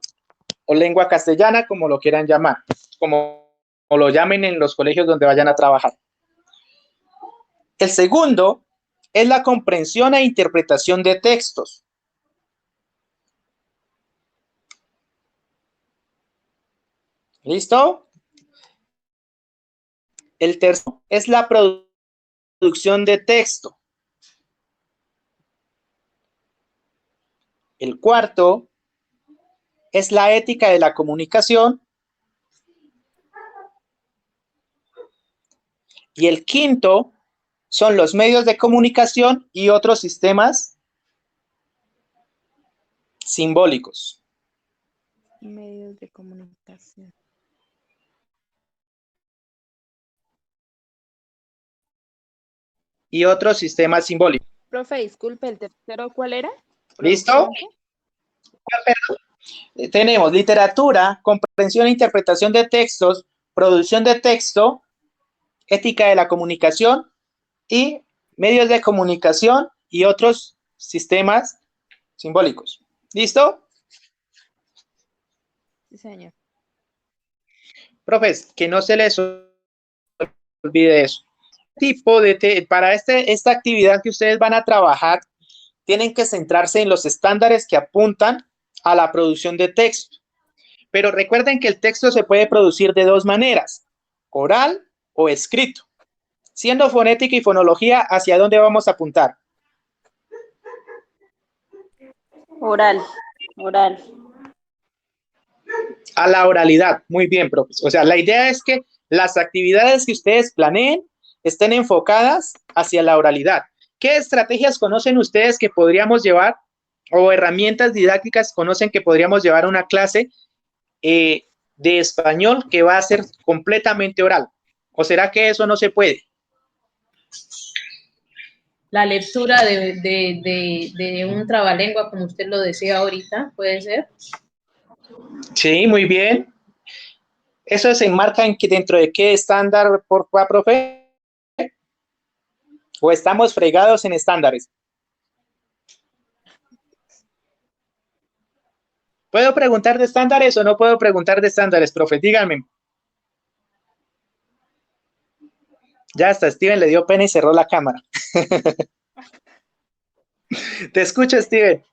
o lengua castellana, como lo quieran llamar, como lo llamen en los colegios donde vayan a trabajar. El segundo es la comprensión e interpretación de textos. ¿Listo? El tercero es la producción de texto. El cuarto es la ética de la comunicación. Y el quinto son los medios de comunicación y otros sistemas simbólicos. Medios de comunicación. Y otros sistemas simbólicos. Profe, disculpe, ¿el tercero cuál era? ¿Listo? Tenemos literatura, comprensión e interpretación de textos, producción de texto, ética de la comunicación y medios de comunicación y otros sistemas simbólicos. ¿Listo? Sí, señor. Profes, que no se les olvide eso. Para esta actividad que ustedes van a trabajar, tienen que centrarse en los estándares que apuntan a la producción de texto. Pero recuerden que el texto se puede producir de dos maneras, oral o escrito. Siendo fonética y fonología, ¿hacia dónde vamos a apuntar? Oral, oral. A la oralidad. Muy bien, profesor. O sea, la idea es que las actividades que ustedes planeen estén enfocadas hacia la oralidad. ¿Qué estrategias conocen ustedes que podríamos llevar o herramientas didácticas conocen que podríamos llevar a una clase de español que va a ser completamente oral? ¿O será que eso no se puede? La lectura de un trabalengua, como usted lo decía ahorita, ¿puede ser? Sí, muy bien. ¿Eso se enmarca dentro de qué estándar, profe? ¿O estamos fregados en estándares? ¿Puedo preguntar de estándares o no puedo preguntar de estándares, profe? Díganme. Ya hasta Steven le dio pena y cerró la cámara. Te escucho, Steven.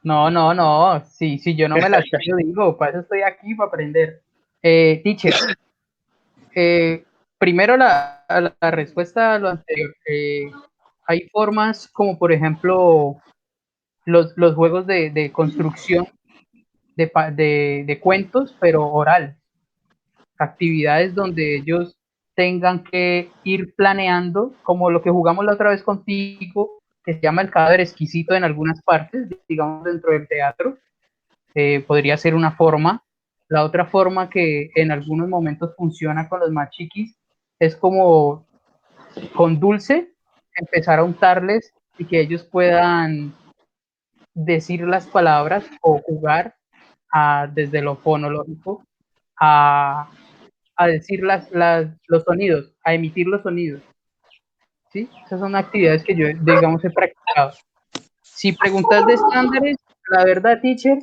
No. Si yo no me la sé, yo digo, para eso estoy aquí, para aprender. Teacher, primero la respuesta a lo anterior. Hay formas como, por ejemplo, los juegos de construcción de cuentos, pero oral. Actividades donde ellos tengan que ir planeando, como lo que jugamos la otra vez contigo, que se llama el cadáver exquisito en algunas partes, digamos dentro del teatro, podría ser una forma. La otra forma que en algunos momentos funciona con los más chiquis es como con dulce, empezar a untarles y que ellos puedan decir las palabras o jugar desde lo fonológico a decir los sonidos, a emitir los sonidos. ¿Sí? Esas son actividades que yo, digamos, he practicado. Si preguntas de estándares, la verdad, teacher,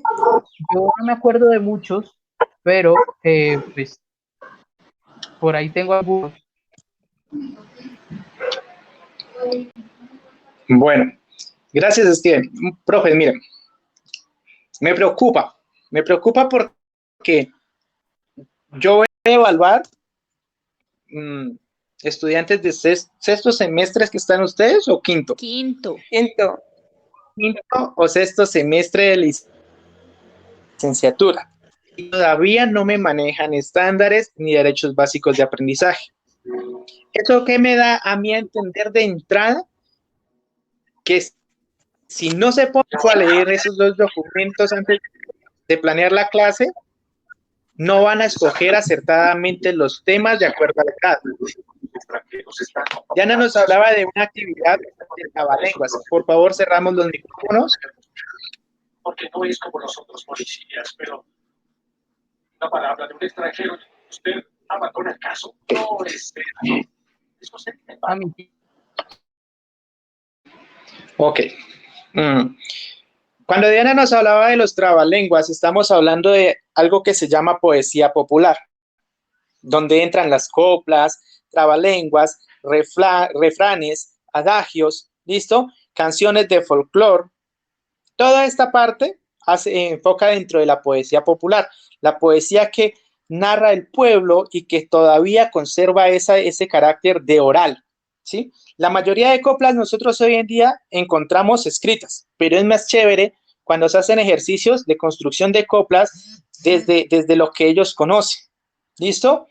yo no me acuerdo de muchos, pero pues por ahí tengo algunos. Bueno, gracias, Steven. Profe, miren, me preocupa porque yo voy a evaluar estudiantes de sexto semestre que están ustedes o quinto. Quinto O sexto semestre de licenciatura. Y todavía no me manejan estándares ni derechos básicos de aprendizaje. ¿Eso qué me da a mí a entender de entrada? Que si no se pone a leer esos dos documentos antes de planear la clase, no van a escoger acertadamente los temas de acuerdo a la edad. Diana nos hablaba de una actividad de trabalenguas. Por favor, cerramos los micrófonos. Porque no es como los otros policías, pero la palabra de un extranjero, usted abandona el caso. No es verdad. Eso se Ok. Cuando Diana nos hablaba de los trabalenguas, estamos hablando de algo que se llama poesía popular, donde entran las coplas, trabalenguas, refranes, adagios, ¿listo? Canciones de folclore. Toda esta parte enfoca dentro de la poesía popular, la poesía que narra el pueblo y que todavía conserva ese carácter de oral, ¿sí? La mayoría de coplas nosotros hoy en día encontramos escritas, pero es más chévere cuando se hacen ejercicios de construcción de coplas desde lo que ellos conocen. ¿Listo?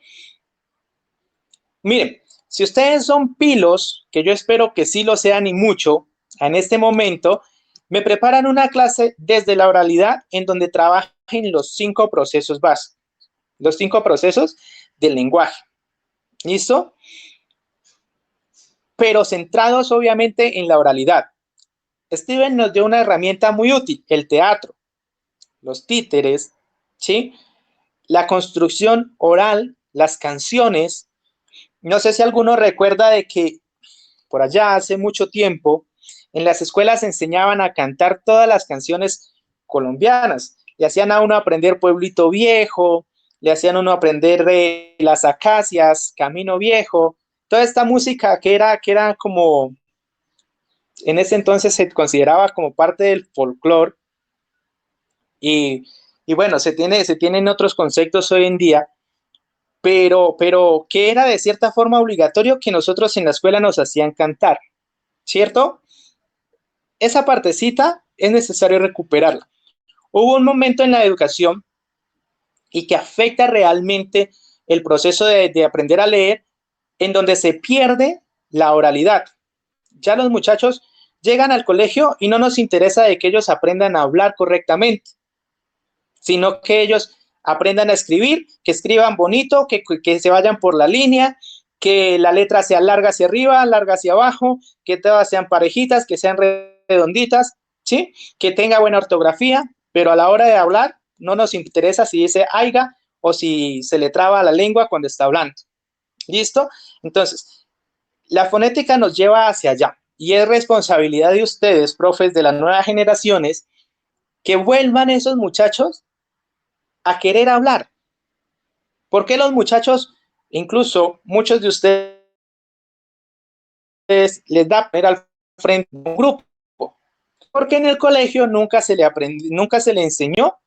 Miren, si ustedes son pilos, que yo espero que sí lo sean y mucho, en este momento, me preparan una clase desde la oralidad en donde trabajen los 5 procesos básicos, los 5 procesos del lenguaje. ¿Listo? Pero centrados obviamente en la oralidad. Steven nos dio una herramienta muy útil, el teatro, los títeres, ¿sí? La construcción oral, las canciones. No sé si alguno recuerda de que por allá hace mucho tiempo en las escuelas enseñaban a cantar todas las canciones colombianas. Le hacían a uno aprender Pueblito Viejo, le hacían a uno aprender de Las Acacias, Camino Viejo, toda esta música que era como, en ese entonces se consideraba como parte del folclore y bueno, se tienen otros conceptos hoy en día, pero que era de cierta forma obligatorio que nosotros en la escuela nos hacían cantar, ¿cierto? Esa partecita es necesario recuperarla. Hubo un momento en la educación y que afecta realmente el proceso de aprender a leer, en donde se pierde la oralidad. Ya los muchachos llegan al colegio y no nos interesa de que ellos aprendan a hablar correctamente, sino que ellos aprendan a escribir, que escriban bonito, que se vayan por la línea, que la letra sea larga hacia arriba, larga hacia abajo, que todas sean parejitas, que sean redonditas, ¿sí? Que tenga buena ortografía, pero a la hora de hablar no nos interesa si dice aiga o si se le traba la lengua cuando está hablando. ¿Listo? Entonces, la fonética nos lleva hacia allá y es responsabilidad de ustedes, profes de las nuevas generaciones, que vuelvan esos muchachos a querer hablar. ¿Por qué los muchachos, incluso muchos de ustedes, les da pena al frente de un grupo? Porque en el colegio nunca se le enseñó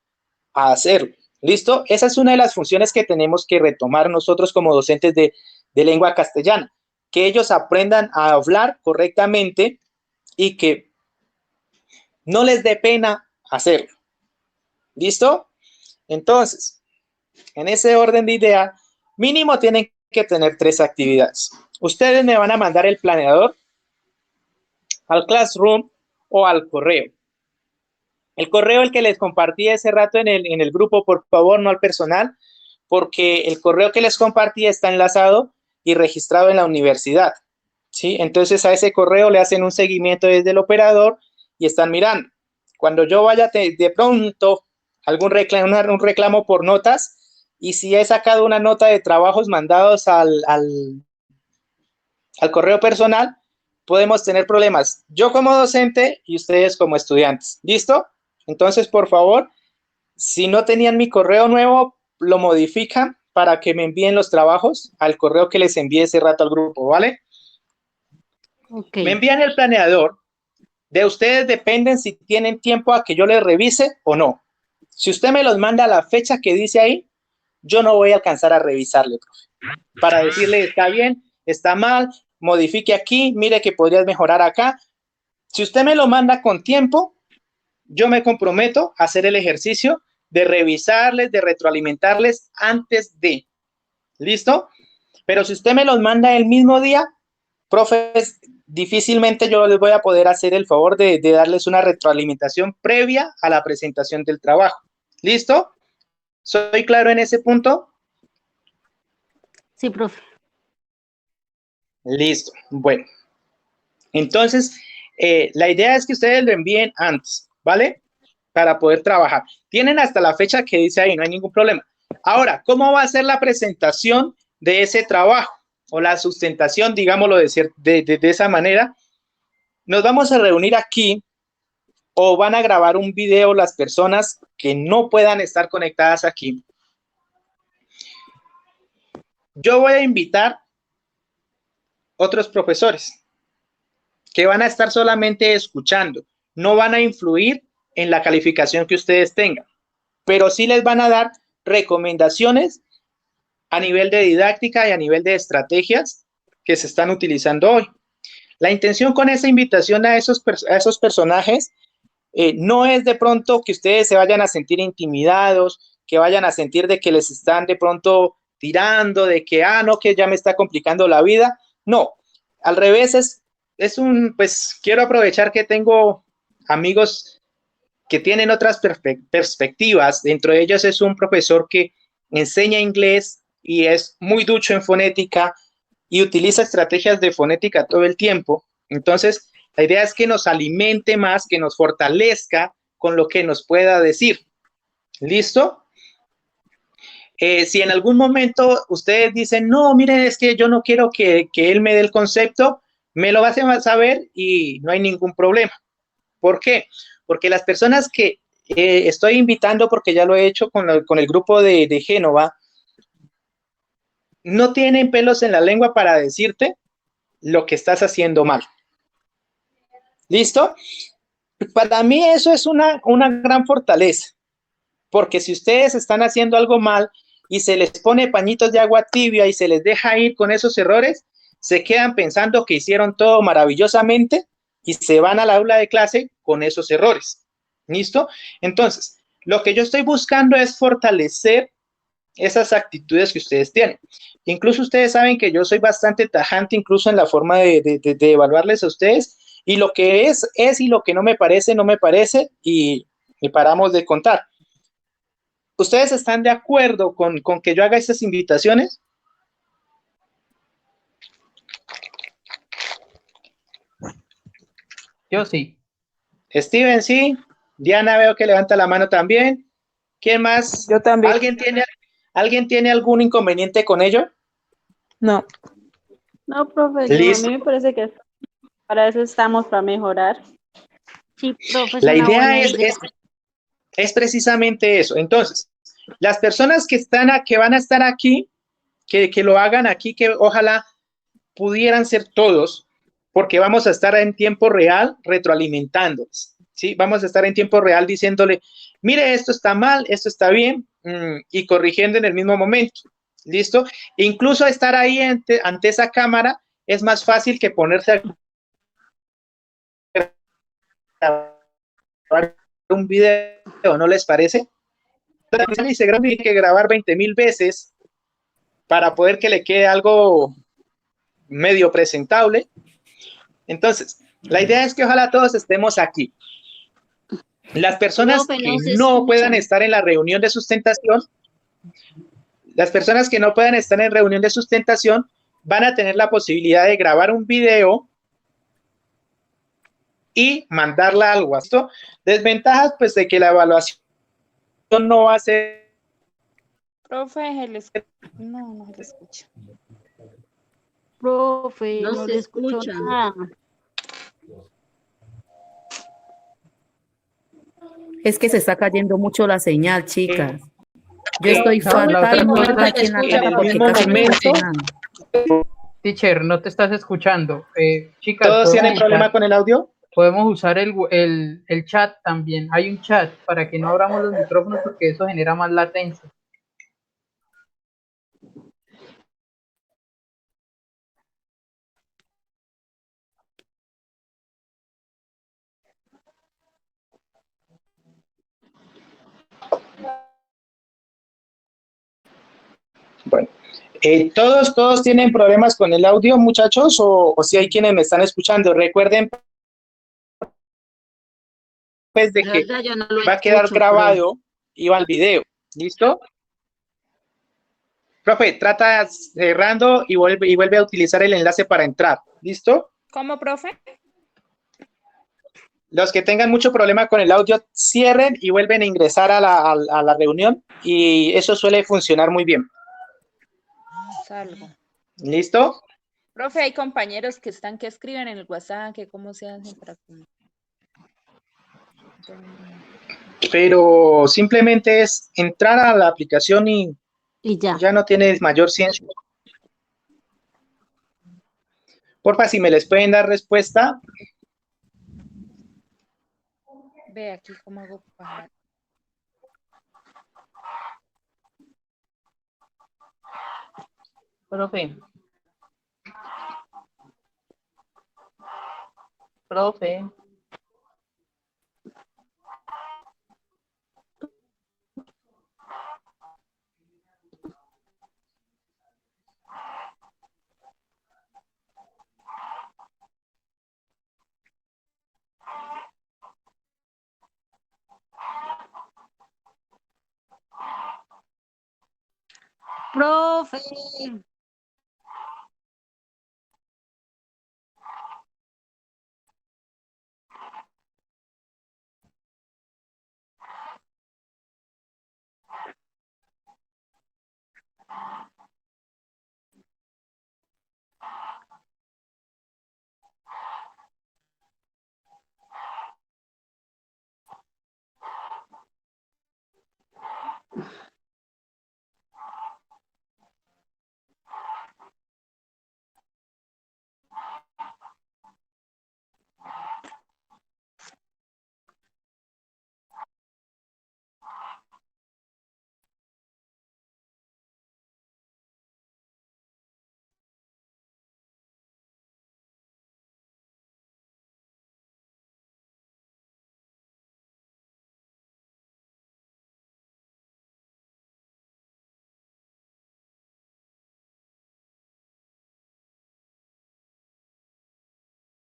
a hacerlo. ¿Listo? Esa es una de las funciones que tenemos que retomar nosotros como docentes de lengua castellana, que ellos aprendan a hablar correctamente y que no les dé pena hacerlo. ¿Listo? Entonces, en ese orden de idea, mínimo tienen que tener 3 actividades. Ustedes me van a mandar el planeador al Classroom o al correo. El correo, el que les compartí ese rato en el grupo, por favor, no al personal, porque el correo que les compartí está enlazado y registrado en la universidad, ¿sí? Entonces a ese correo le hacen un seguimiento desde el operador y están mirando. Cuando yo vaya de pronto un reclamo por notas, y si he sacado una nota de trabajos mandados al correo personal, podemos tener problemas, yo como docente y ustedes como estudiantes. ¿Listo? Entonces, por favor, si no tenían mi correo nuevo, lo modifican para que me envíen los trabajos al correo que les envié ese rato al grupo, ¿vale? Okay. Me envían el planeador. De ustedes dependen si tienen tiempo a que yo les revise o no. Si usted me los manda a la fecha que dice ahí, yo no voy a alcanzar a revisarle, profe, para decirle está bien, está mal, modifique aquí, mire que podrías mejorar acá. Si usted me lo manda con tiempo, yo me comprometo a hacer el ejercicio de revisarles, de retroalimentarles antes de. ¿Listo? Pero si usted me los manda el mismo día, profes, difícilmente yo les voy a poder hacer el favor de darles una retroalimentación previa a la presentación del trabajo. ¿Listo? ¿Soy claro en ese punto? Sí, profe. Listo. Bueno. Entonces, la idea es que ustedes lo envíen antes, ¿vale? Para poder trabajar. Tienen hasta la fecha que dice ahí, no hay ningún problema. Ahora, ¿cómo va a ser la presentación de ese trabajo? O la sustentación, digámoslo de esa manera. Nos vamos a reunir aquí o van a grabar un video las personas que no puedan estar conectadas aquí. Yo voy a invitar otros profesores que van a estar solamente escuchando, no van a influir en la calificación que ustedes tengan, pero sí les van a dar recomendaciones a nivel de didáctica y a nivel de estrategias que se están utilizando hoy. La intención con esa invitación a esos personajes no es de pronto que ustedes se vayan a sentir intimidados, que vayan a sentir de que les están de pronto tirando, de que, no, que ya me está complicando la vida. No, al revés, pues quiero aprovechar que tengo amigos que tienen otras perspectivas. Dentro de ellos es un profesor que enseña inglés y es muy ducho en fonética y utiliza estrategias de fonética todo el tiempo. Entonces, La idea es que nos alimente más, que nos fortalezca con lo que nos pueda decir. ¿Listo? Si en algún momento ustedes dicen, no, miren, es que yo no quiero que él me dé el concepto, me lo va a saber y no hay ningún problema. ¿Por qué? Porque las personas que estoy invitando, porque ya lo he hecho con el grupo de Génova, no tienen pelos en la lengua para decirte lo que estás haciendo mal. ¿Listo? Para mí eso es una gran fortaleza, porque si ustedes están haciendo algo mal y se les pone pañitos de agua tibia y se les deja ir con esos errores, se quedan pensando que hicieron todo maravillosamente y se van al aula de clase con esos errores. ¿Listo? Entonces, lo que yo estoy buscando es fortalecer esas actitudes que ustedes tienen. Incluso ustedes saben que yo soy bastante tajante, incluso en la forma de evaluarles a ustedes, y lo que es, y lo que no me parece, no me parece, y paramos de contar. ¿Ustedes están de acuerdo con que yo haga estas invitaciones? Yo sí. Steven, sí. Diana, veo que levanta la mano también. ¿Quién más? Yo también. ¿Alguien tiene algún inconveniente con ello? No. No, profe, a mí me parece que para eso estamos, para mejorar. Sí, profe, es La una idea buena idea. es precisamente eso. Entonces, las personas que van a estar aquí, que lo hagan aquí, que ojalá pudieran ser todos, porque vamos a estar en tiempo real retroalimentándoles, ¿sí? Vamos a estar en tiempo real diciéndole, mire, esto está mal, esto está bien, y corrigiendo en el mismo momento, ¿listo? E incluso estar ahí ante esa cámara es más fácil que ponerse a grabar un video, ¿no les parece? Y se tiene que grabar 20,000 veces para poder que le quede algo medio presentable. Entonces, la idea es que ojalá todos estemos aquí. Las personas Profe, que no se no puedan escucha. estar en la reunión de sustentación, las personas que no puedan estar en reunión de sustentación van a tener la posibilidad de grabar un video y mandarla al WhatsApp. Desventajas, pues, de que la evaluación no va a ser... Profe, no se escucha. Profe, No no se le escucho escucha. nada. Es que se está cayendo mucho la señal, chicas. Yo estoy No, la otra fatal cosa ahorita es aquí en la que casa en el porque mismo casi no momento, escucho nada. teacher, no te estás escuchando. Chicas, ¿todos tienen problema con el audio? podemos usar el chat también. Hay un chat para que no abramos los micrófonos porque eso genera más latencia. Bueno, ¿todos tienen problemas con el audio, muchachos? ¿O si hay quienes me están escuchando? Recuerden, pues, de La que verdad, yo no lo va a quedar escucho, profe. grabado y va al video. ¿Listo? Profe, trata cerrando y vuelve a utilizar el enlace para entrar. ¿Listo? ¿Cómo, profe? Los que tengan mucho problema con el audio, cierren y vuelven a ingresar a la reunión y eso suele funcionar muy bien. Salgo. ¿Listo? Profe, hay compañeros que escriben en el WhatsApp, que cómo se hacen para... Pero simplemente es entrar a la aplicación y ya no tiene mayor ciencia. Porfa, si me les pueden dar respuesta. Ve aquí cómo hago para... Profe. Profe. Profe.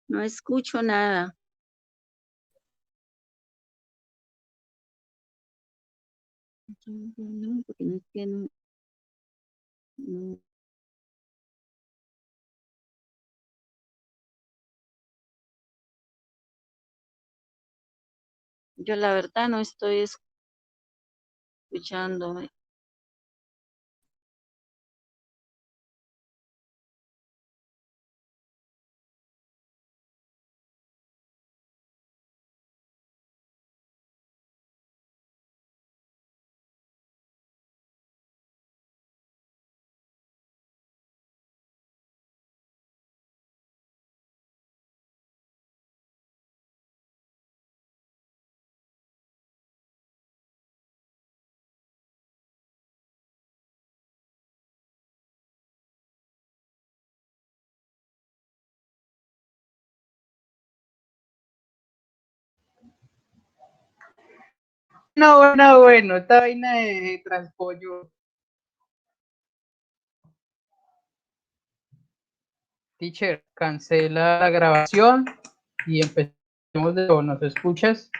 No escucho nada. No, porque no es que no. Yo la verdad no estoy escuchando. No, bueno, bueno, esta vaina de transpollo. Teacher, cancela la grabación y empecemos de nuevo. ¿Nos escuchas?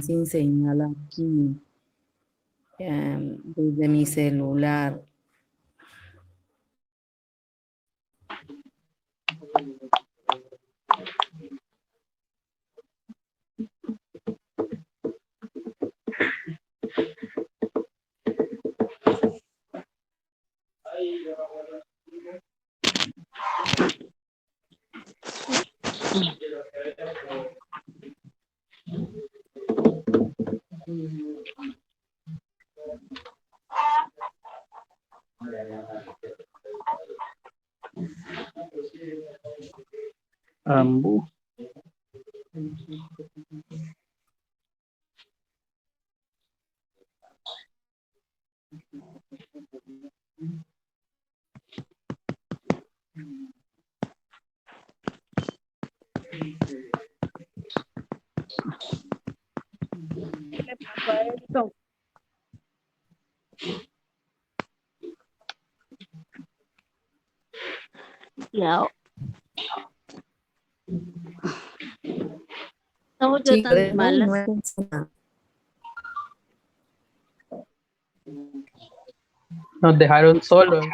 Sin señal aquí, desde mi celular. Ambu. ¿Qué le pasó a esto? Ya. Estamos ya Sí, tan malas. no he pensado nada. Nos dejaron solos.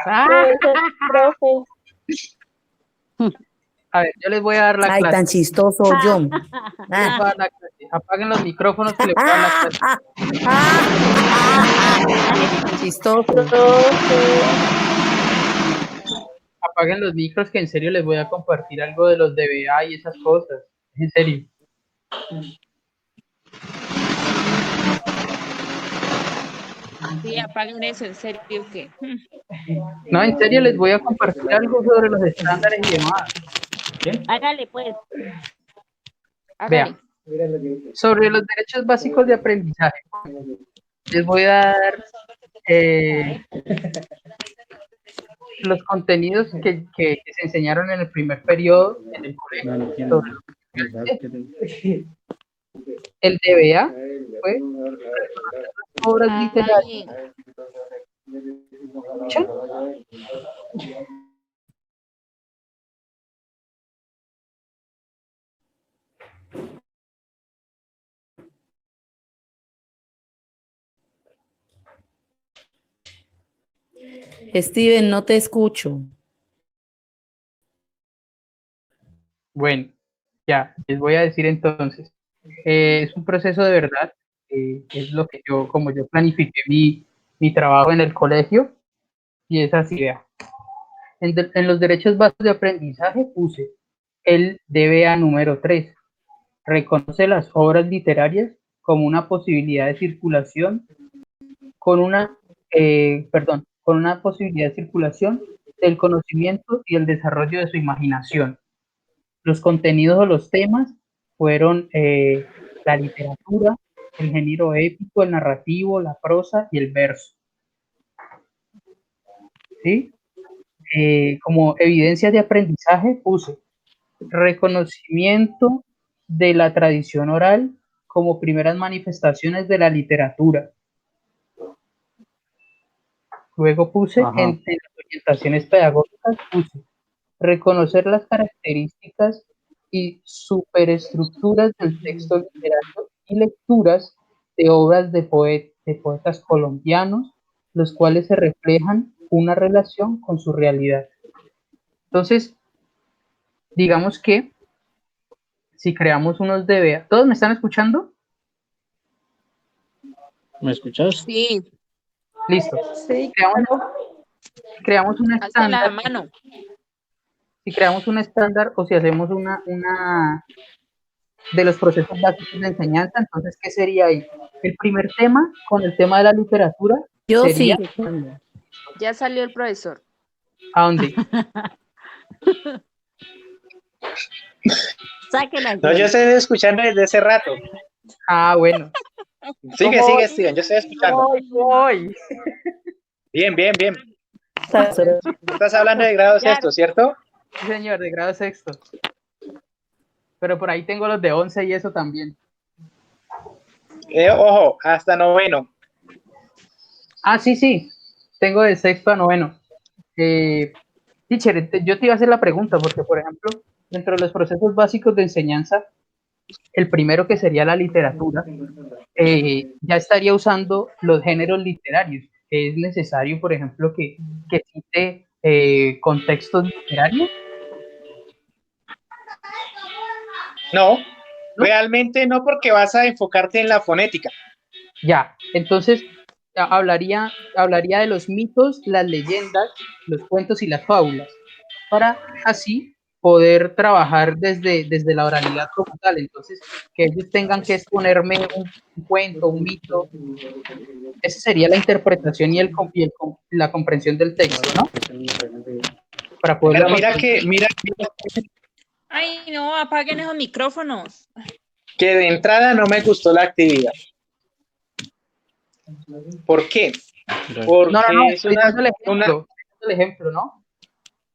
Profe. A ver, yo les voy a dar la Ay, clase. tan chistoso, John. Les voy a dar la clase. Apaguen los micrófonos que les voy a dar la clase. Chistoso. Apaguen los micros que en serio les voy a compartir algo de los DBA y esas cosas. En serio. Sí, apaguen eso, en serio que. No, en serio les voy a compartir algo sobre los estándares y demás. Hágale, pues. Vean, sobre los derechos básicos de aprendizaje. Les voy a dar los contenidos que se enseñaron en el primer periodo en el colegio. El DBA fue las obras literarias. ¿Escuchan? Steven, no te escucho. Bueno, ya, les voy a decir entonces. Es un proceso de verdad, es lo que como yo planifiqué mi trabajo en el colegio, y es así, vea. En los derechos básicos de aprendizaje puse el DBA número 3. Reconoce las obras literarias como una posibilidad de circulación con una posibilidad de circulación del conocimiento y el desarrollo de su imaginación. Los contenidos o los temas fueron la literatura, el género épico, el narrativo, la prosa y el verso. ¿sí? Como evidencias de aprendizaje puse reconocimiento de la tradición oral como primeras manifestaciones de la literatura. Luego puse en las orientaciones pedagógicas, puse reconocer las características y superestructuras del texto literario y lecturas de obras de poetas colombianos, los cuales se reflejan una relación con su realidad. Entonces, digamos que si creamos unos DBA, ¿todos me están escuchando? ¿Me escuchas? Sí. Listo. Sí, Creamos un Alza la estándar. mano. Si creamos un estándar o si hacemos una de los procesos básicos de enseñanza, entonces, ¿qué sería ahí? El primer tema, con el tema de la literatura, Yo sería... sí. Ya salió el profesor. ¿A dónde? Sáquela. No, yo estoy escuchando desde ese rato. Ah, bueno. Sigue, sigue, Steven, yo estoy escuchando. Voy. Bien, bien, bien. Estás hablando de grado sexto, ¿cierto? Sí, señor, de grado sexto. Pero por ahí tengo los de 11 y eso también. Ojo, hasta noveno. Ah, sí, sí. Tengo de sexto a noveno. Teacher, yo te iba a hacer la pregunta porque, por ejemplo, dentro de los procesos básicos de enseñanza, el primero que sería la literatura, ya estaría usando los géneros literarios. Es necesario, por ejemplo, que cite contextos literarios. No, realmente no, porque vas a enfocarte en la fonética. Ya, entonces hablaría de los mitos, las leyendas, los cuentos y las fábulas, para así poder trabajar desde la oralidad como tal. Entonces, que ellos tengan que exponerme un cuento, un mito, esa sería la interpretación y la comprensión del texto, ¿no? Para poderlo Pero mira Ay, no, apaguen esos micrófonos. que de entrada no me gustó la actividad. ¿Por qué? Porque no, es una... el ejemplo, ¿no?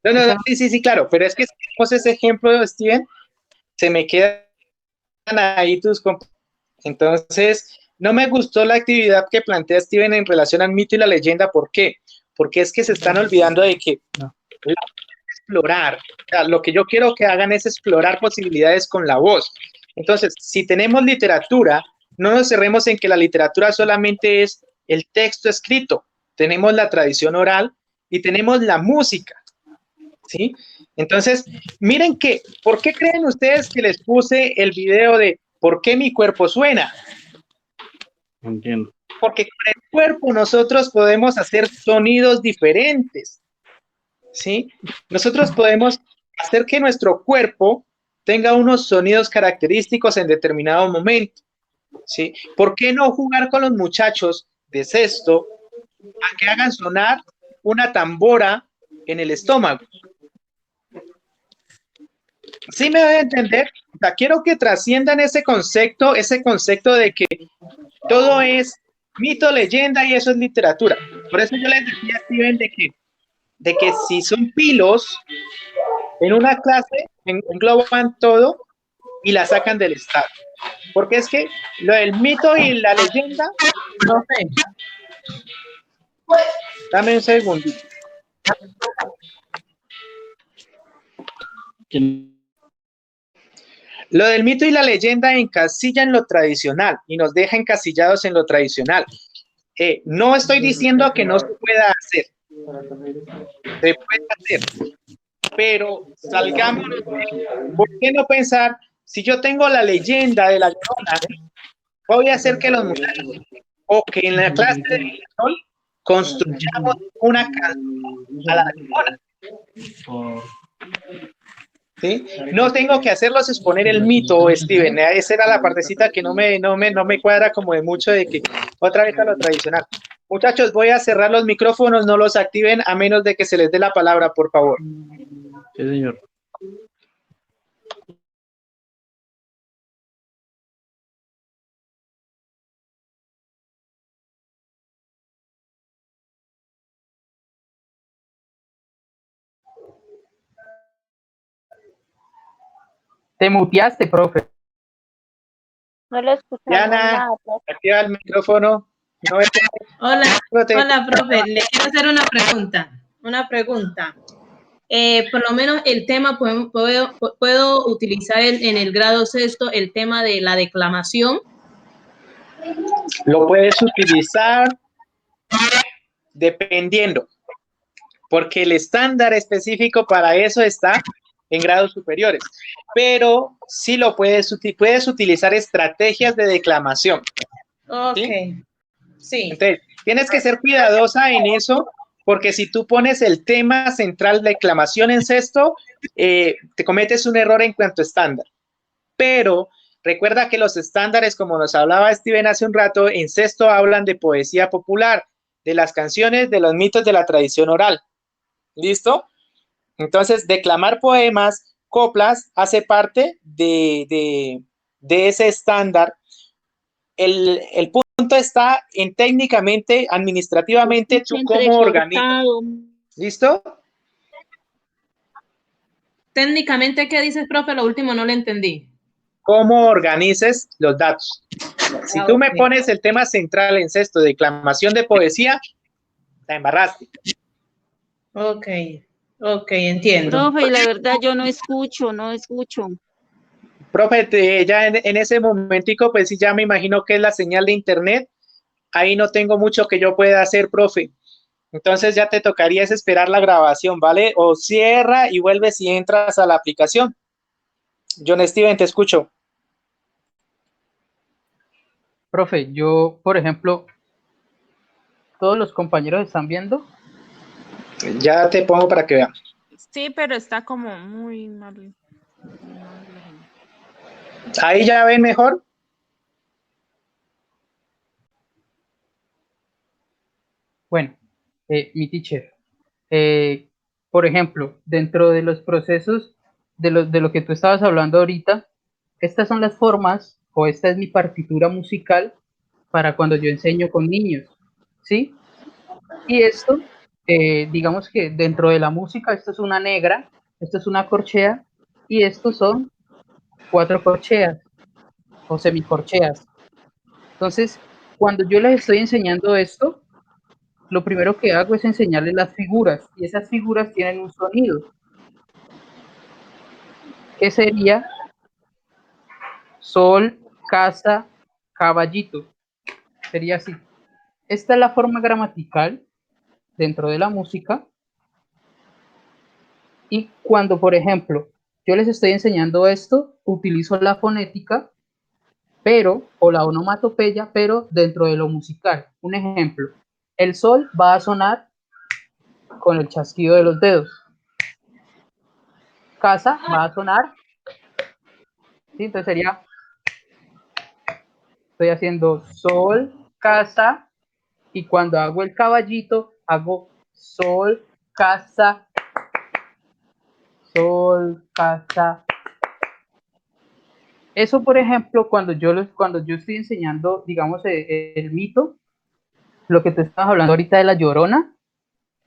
No, sí, claro, pero es que si tenemos ese ejemplo, Steven, se me quedan ahí tus compañeros. Entonces, no me gustó la actividad que plantea Steven en relación al mito y la leyenda. ¿Por qué? Porque es que se están olvidando de que explorar, o sea, lo que yo quiero que hagan es explorar posibilidades con la voz. Entonces, si tenemos literatura, no nos cerremos en que la literatura solamente es el texto escrito. Tenemos la tradición oral y tenemos la música, ¿sí? Entonces, miren que, ¿por qué creen ustedes que les puse el video de ¿por qué mi cuerpo suena? Entiendo. Porque con el cuerpo nosotros podemos hacer sonidos diferentes, ¿sí? Nosotros podemos hacer que nuestro cuerpo tenga unos sonidos característicos en determinado momento, ¿sí? ¿Por qué no jugar con los muchachos de sexto a que hagan sonar una tambora en el estómago? ¿Sí me voy a entender? O sea, quiero que trasciendan ese concepto de que todo es mito, leyenda y eso es literatura. Por eso yo les decía a Steven de que si son pilos, en una clase engloban todo y la sacan del estado. Porque es que lo del mito y la leyenda, no sé. Dame un segundito. Lo del mito y la leyenda encasilla en lo tradicional y nos deja encasillados en lo tradicional. No estoy diciendo que no se pueda hacer. Se puede hacer. Pero salgámonos. ¿Por qué no pensar, si yo tengo la leyenda de la Llorona, voy a hacer que los muchachos, o que en la clase de Sol construyamos una canción a la Llorona? ¿Sí? No tengo que hacerlos exponer el mito, Steven. Esa era la partecita que no me cuadra como de mucho, de que otra vez a lo tradicional. Muchachos, voy a cerrar los micrófonos, no los activen a menos de que se les dé la palabra, por favor. Sí, señor. Te muteaste, profe. No lo escuchamos Diana, nada, profe. activa el micrófono. No es Hola, profe. hola, profe. Le quiero hacer una pregunta. Por lo menos el tema, puedo utilizar en el grado sexto el tema de la declamación. Lo puedes utilizar dependiendo, porque el estándar específico para eso está en grados superiores, pero sí lo puedes utilizar estrategias de declamación. Ok, sí. Entonces, tienes que ser cuidadosa en eso, porque si tú pones el tema central de declamación en sexto, te cometes un error en cuanto a estándar. Pero recuerda que los estándares, como nos hablaba Steven hace un rato, en sexto hablan de poesía popular, de las canciones, de los mitos de la tradición oral. ¿Listo? Entonces, declamar poemas, coplas, hace parte de ese estándar. El punto está en técnicamente, administrativamente, tú cómo organizas. ¿Listo? Técnicamente, ¿qué dices, profe? Lo último no lo entendí. Cómo organices los datos. Si tú me pones el tema central en sexto, declamación de poesía, la embarraste. Ok, entiendo. Profe, y la verdad yo no escucho. Profe, ya en ese momentico, pues sí, ya me imagino que es la señal de internet. Ahí no tengo mucho que yo pueda hacer, profe. Entonces ya te tocaría es esperar la grabación, ¿vale? O cierra y vuelves y entras a la aplicación. John Steven, te escucho. Profe, yo, por ejemplo, ¿todos los compañeros están viendo? Ya te pongo para que vean. Sí, pero está como muy mal. ¿Ahí ya ven mejor? Bueno, mi teacher, por ejemplo, dentro de los procesos de lo que tú estabas hablando ahorita, estas son las formas o esta es mi partitura musical para cuando yo enseño con niños, ¿sí? Y esto, digamos que dentro de la música, esto es una negra, esto es una corchea y estos son 4 corcheas o semicorcheas. Entonces, cuando yo les estoy enseñando esto, lo primero que hago es enseñarles las figuras y esas figuras tienen un sonido que sería sol, casa, caballito. Sería así. Esta es la forma gramatical dentro de la música y cuando, por ejemplo, yo les estoy enseñando esto, utilizo la fonética, pero, o la onomatopeya, pero dentro de lo musical. Un ejemplo, el sol va a sonar con el chasquido de los dedos. Casa va a sonar, ¿sí? Entonces sería, estoy haciendo sol, casa, y cuando hago el caballito, hago sol, casa, sol, casa. Eso, por ejemplo, cuando yo estoy enseñando, digamos, el mito, lo que tú estabas hablando ahorita de la Llorona,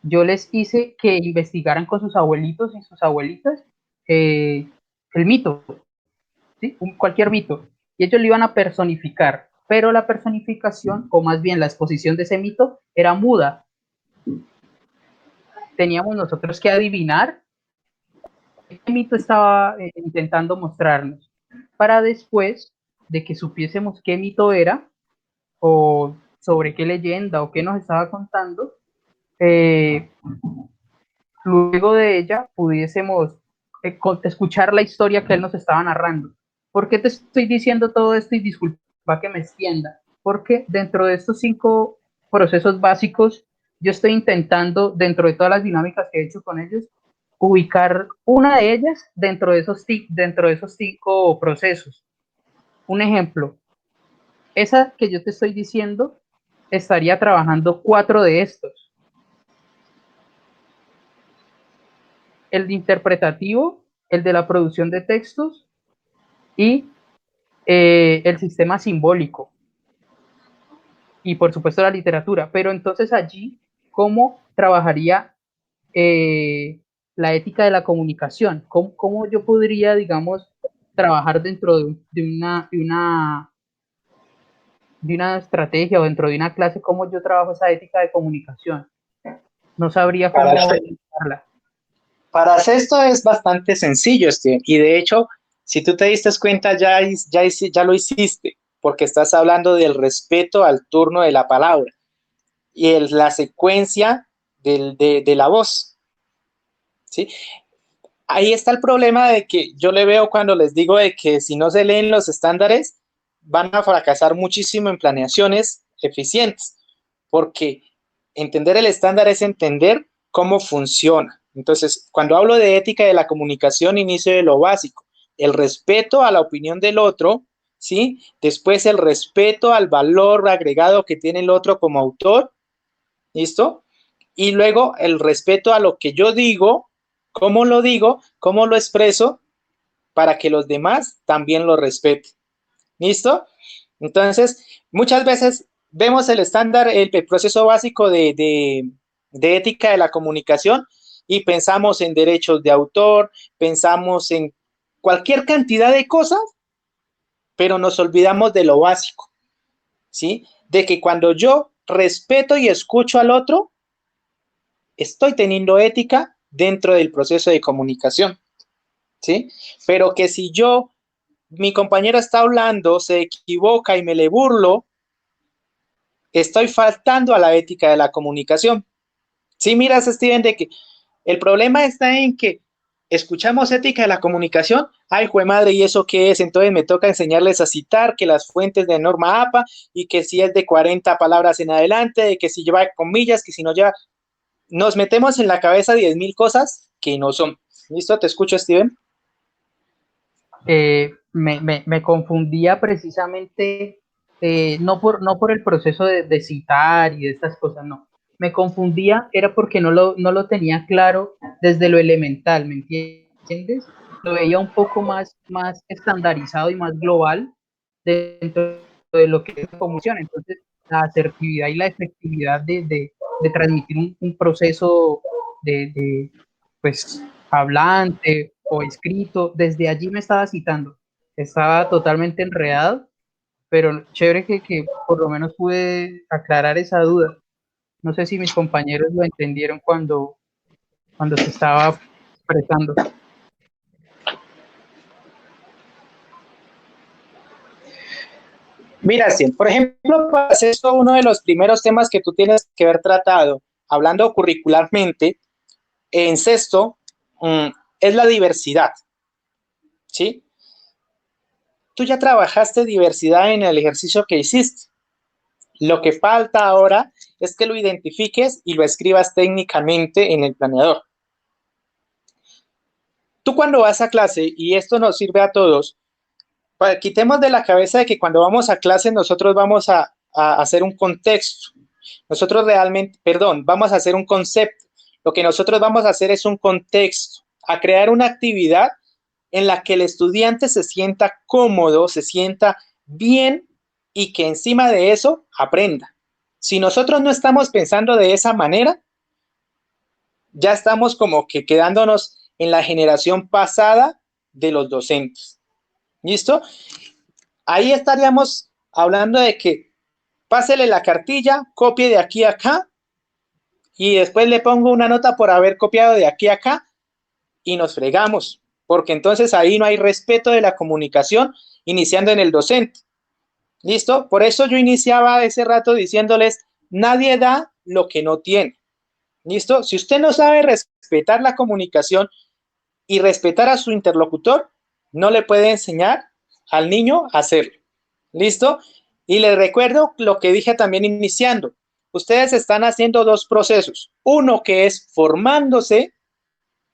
yo les hice que investigaran con sus abuelitos y sus abuelitas el mito, ¿sí? Cualquier mito. Y ellos lo iban a personificar, pero la personificación, o más bien la exposición de ese mito, era muda. Teníamos nosotros que adivinar qué mito estaba intentando mostrarnos, para después de que supiésemos qué mito era, o sobre qué leyenda o qué nos estaba contando, luego de ella pudiésemos escuchar la historia que él nos estaba narrando. ¿Por qué te estoy diciendo todo esto? Y disculpa que me extienda, porque dentro de estos 5 procesos básicos, yo estoy intentando, dentro de todas las dinámicas que he hecho con ellos, ubicar una de ellas dentro de esos 5 procesos. Un ejemplo, esa que yo te estoy diciendo, estaría trabajando 4 de estos. El de interpretativo, el de la producción de textos y el sistema simbólico. Y por supuesto la literatura. Pero entonces allí, ¿cómo trabajaría la ética de la comunicación? ¿Cómo yo podría, digamos, trabajar dentro de una estrategia o dentro de una clase, cómo yo trabajo esa ética de comunicación. No sabría cómo aplicarla. Para hacer esto es bastante sencillo, Steven. Y de hecho, si tú te diste cuenta, ya lo hiciste, porque estás hablando del respeto al turno de la palabra y la secuencia de la voz. ¿Sí? Ahí está el problema de que yo le veo cuando les digo de que si no se leen los estándares, van a fracasar muchísimo en planeaciones eficientes, porque entender el estándar es entender cómo funciona. Entonces, cuando hablo de ética de la comunicación, inicio de lo básico, el respeto a la opinión del otro, ¿sí? Después el respeto al valor agregado que tiene el otro como autor, ¿listo? Y luego el respeto a lo que yo digo, cómo lo expreso, para que los demás también lo respeten. ¿Listo? Entonces, muchas veces vemos el estándar, el proceso básico de ética de la comunicación y pensamos en derechos de autor, pensamos en cualquier cantidad de cosas, pero nos olvidamos de lo básico, ¿sí? De que cuando yo respeto y escucho al otro, estoy teniendo ética dentro del proceso de comunicación, ¿sí? Pero que si mi compañero está hablando, se equivoca y me le burlo, estoy faltando a la ética de la comunicación. Sí, miras, Steven, de que el problema está en que escuchamos ética de la comunicación, ay, jue madre, ¿y eso qué es? Entonces me toca enseñarles a citar que las fuentes de norma APA y que si es de 40 palabras en adelante, de que si lleva comillas, que si no lleva... Nos metemos en la cabeza 10,000 cosas que no son. ¿Listo? ¿Te escucho, Steven? Me confundía precisamente, no por el proceso de citar y de estas cosas, no. Me confundía, era porque no lo tenía claro desde lo elemental, ¿me entiendes? Lo veía un poco más estandarizado y más global dentro de lo que es la comunicación. Entonces, la asertividad y la efectividad de transmitir un proceso pues, hablante o escrito, desde allí me estaba citando. Estaba totalmente enredado, pero chévere que por lo menos pude aclarar esa duda. No sé si mis compañeros lo entendieron cuando se estaba expresando. Mira, sí, por ejemplo, pues esto uno de los primeros temas que tú tienes que haber tratado, hablando curricularmente, en sexto, es la diversidad, ¿sí? Tú ya trabajaste diversidad en el ejercicio que hiciste. Lo que falta ahora es que lo identifiques y lo escribas técnicamente en el planeador. Tú cuando vas a clase, y esto nos sirve a todos, quitemos de la cabeza de que cuando vamos a clase nosotros vamos a hacer un contexto. Nosotros realmente, vamos a hacer un concepto. Lo que nosotros vamos a hacer es un contexto, a crear una actividad en la que el estudiante se sienta cómodo, se sienta bien y que encima de eso aprenda. Si nosotros no estamos pensando de esa manera, ya estamos como que quedándonos en la generación pasada de los docentes. ¿Listo? Ahí estaríamos hablando de que pásele la cartilla, copie de aquí a acá y después le pongo una nota por haber copiado de aquí a acá y nos fregamos, porque entonces ahí no hay respeto de la comunicación iniciando en el docente. ¿Listo? Por eso yo iniciaba ese rato diciéndoles, nadie da lo que no tiene. ¿Listo? Si usted no sabe respetar la comunicación y respetar a su interlocutor, no le puede enseñar al niño a hacerlo. ¿Listo? Y les recuerdo lo que dije también iniciando. Ustedes están haciendo dos procesos. Uno que es formándose,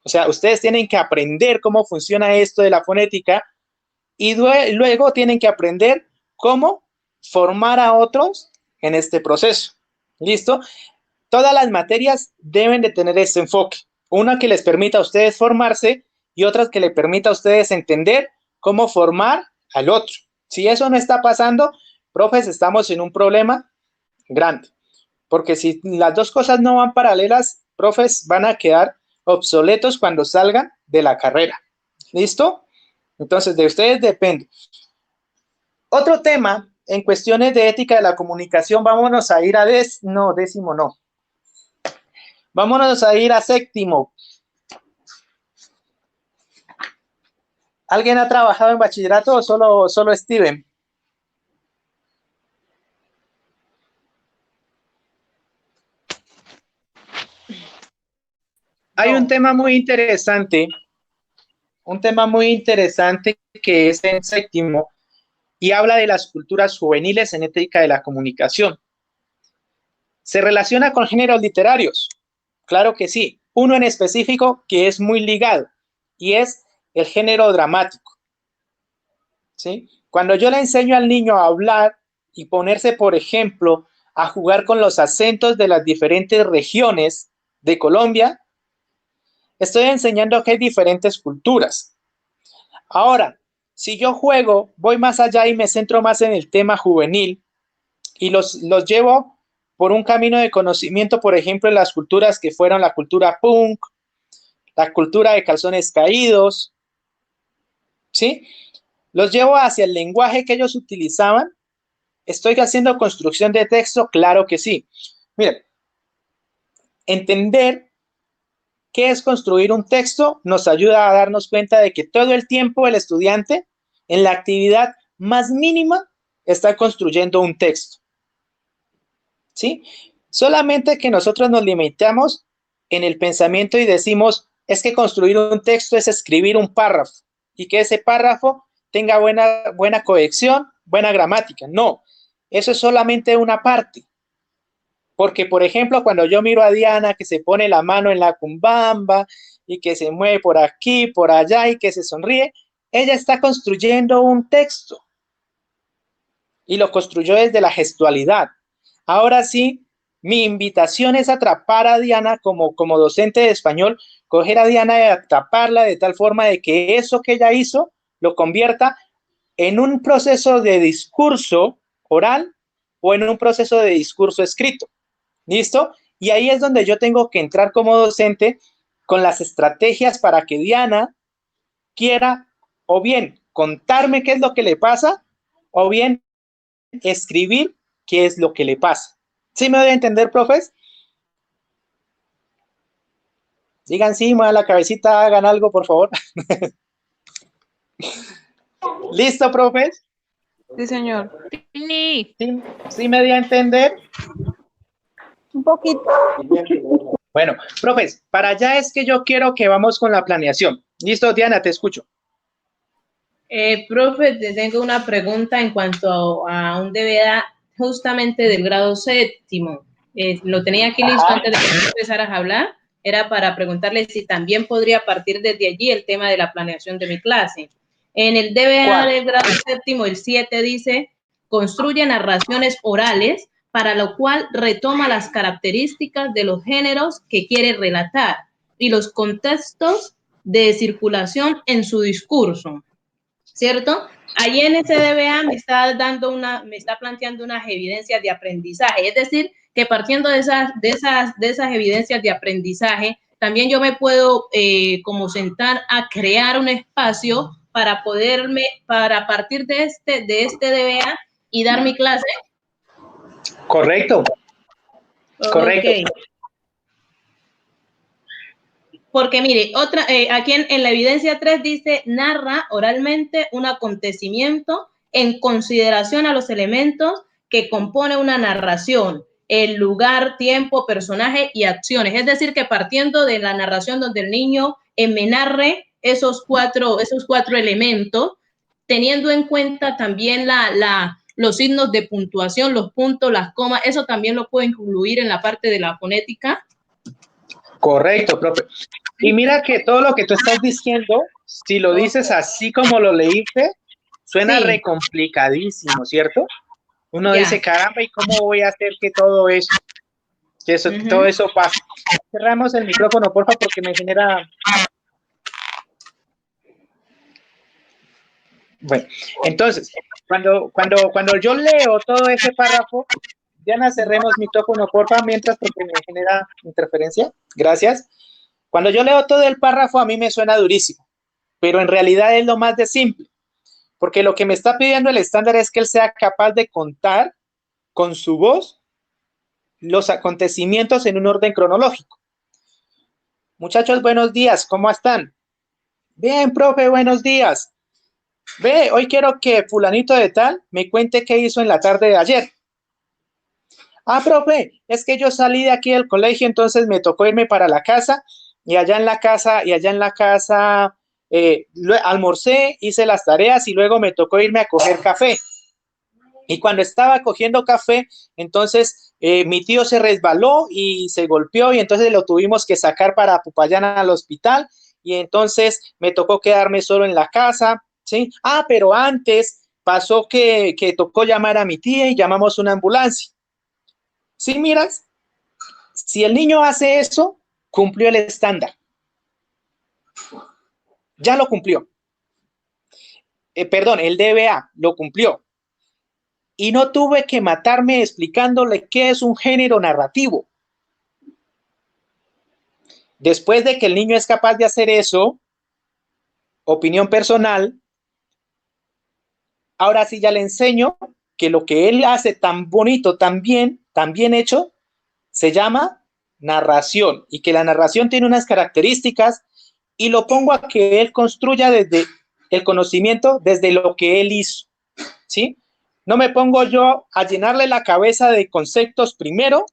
o sea, ustedes tienen que aprender cómo funciona esto de la fonética y luego tienen que aprender cómo formar a otros en este proceso. ¿Listo? Todas las materias deben de tener este enfoque. Una que les permita a ustedes formarse y otra que les permita a ustedes entender cómo formar al otro. Si eso no está pasando, profes, estamos en un problema grande. Porque si las dos cosas no van paralelas, profes van a quedar obsoletos cuando salgan de la carrera. ¿Listo? Entonces, de ustedes depende. Otro tema, en cuestiones de ética de la comunicación, vámonos a ir a décimo no. Vámonos a ir a séptimo. ¿Alguien ha trabajado en bachillerato o solo Steven? Hay un tema muy interesante que es en séptimo y habla de las culturas juveniles en ética de la comunicación. ¿Se relaciona con géneros literarios? Claro que sí. Uno en específico que es muy ligado y es el género dramático. ¿Sí? Cuando yo le enseño al niño a hablar y ponerse, por ejemplo, a jugar con los acentos de las diferentes regiones de Colombia, estoy enseñando que hay diferentes culturas. Ahora, si yo juego, voy más allá y me centro más en el tema juvenil y los llevo por un camino de conocimiento, por ejemplo, en las culturas que fueron la cultura punk, la cultura de calzones caídos, ¿sí? Los llevo hacia el lenguaje que ellos utilizaban. ¿Estoy haciendo construcción de texto? Claro que sí. Miren, entender qué es construir un texto nos ayuda a darnos cuenta de que todo el tiempo el estudiante en la actividad más mínima está construyendo un texto. ¿Sí? Solamente que nosotros nos limitamos en el pensamiento y decimos, es que construir un texto es escribir un párrafo y que ese párrafo tenga buena cohesión, buena gramática. No, eso es solamente una parte. Porque, por ejemplo, cuando yo miro a Diana que se pone la mano en la cumbamba y que se mueve por aquí, por allá y que se sonríe, ella está construyendo un texto y lo construyó desde la gestualidad. Ahora sí, mi invitación es atrapar a Diana como docente de español, coger a Diana y atraparla de tal forma de que eso que ella hizo lo convierta en un proceso de discurso oral o en un proceso de discurso escrito. ¿Listo? Y ahí es donde yo tengo que entrar como docente con las estrategias para que Diana quiera o bien contarme qué es lo que le pasa o bien escribir qué es lo que le pasa. ¿Sí me doy a entender, profes? Digan sí, muevan la cabecita, hagan algo, por favor. ¿Listo, profes? Sí, señor. ¿Sí me di a entender? Un poquito. Bueno, profes, para allá es que yo quiero que vamos con la planeación. ¿Listo, Diana? Te escucho. Profe, te tengo una pregunta en cuanto a un DBA justamente del grado séptimo. Lo tenía aquí listo antes de que empezaras a hablar. Era para preguntarle si también podría partir desde allí el tema de la planeación de mi clase. En el DBA del grado séptimo, el 7 dice, construye narraciones orales, para lo cual retoma las características de los géneros que quiere relatar y los contextos de circulación en su discurso. ¿Cierto? Allí en ese DBA me está planteando unas evidencias de aprendizaje, es decir, que partiendo de esas evidencias de aprendizaje, también yo me puedo como sentar a crear un espacio para partir de este DBA y dar mi clase. Correcto. Correcto. Okay. Porque mire, aquí en la evidencia 3 dice, narra oralmente un acontecimiento en consideración a los elementos que compone una narración, el lugar, tiempo, personaje y acciones. Es decir, que partiendo de la narración donde el niño me narre esos cuatro elementos, teniendo en cuenta también los signos de puntuación, los puntos, las comas, eso también lo puedo incluir en la parte de la fonética. Correcto, profe. Y mira que todo lo que tú estás diciendo, si lo dices así como lo leíste, suena re complicadísimo, ¿cierto? Uno dice, caramba, ¿y cómo voy a hacer que todo eso pase? Cerramos el micrófono, porfa, porque me genera... Bueno, entonces, cuando yo leo todo ese párrafo, Diana, cerremos micrófono, porfa, mientras, porque me genera interferencia. Gracias. Cuando yo leo todo el párrafo, a mí me suena durísimo. pero en realidad es lo más de simple, porque lo que me está pidiendo el estándar es que él sea capaz de contar con su voz los acontecimientos en un orden cronológico. Muchachos, buenos días, ¿cómo están? Bien, profe, buenos días. Ve, hoy quiero que fulanito de tal me cuente qué hizo en la tarde de ayer. Ah, profe, es que yo salí de aquí del colegio, entonces me tocó irme para la casa y allá en la casa almorcé, hice las tareas y luego me tocó irme a coger café. Y cuando estaba cogiendo café, entonces mi tío se resbaló y se golpeó y entonces lo tuvimos que sacar para Popayán al hospital y entonces me tocó quedarme solo en la casa, ¿sí? Ah, pero antes pasó que tocó llamar a mi tía y llamamos una ambulancia. ¿Sí, miras? Si el niño hace eso, cumplió el estándar. Ya lo cumplió. Perdón, el DBA lo cumplió. Y no tuve que matarme explicándole qué es un género narrativo. Después de que el niño es capaz de hacer eso, opinión personal, ahora sí ya le enseño que lo que él hace tan bonito, tan bien hecho, se llama narración y que la narración tiene unas características y lo pongo a que él construya desde el conocimiento, desde lo que él hizo, ¿sí? No me pongo yo a llenarle la cabeza de conceptos primero,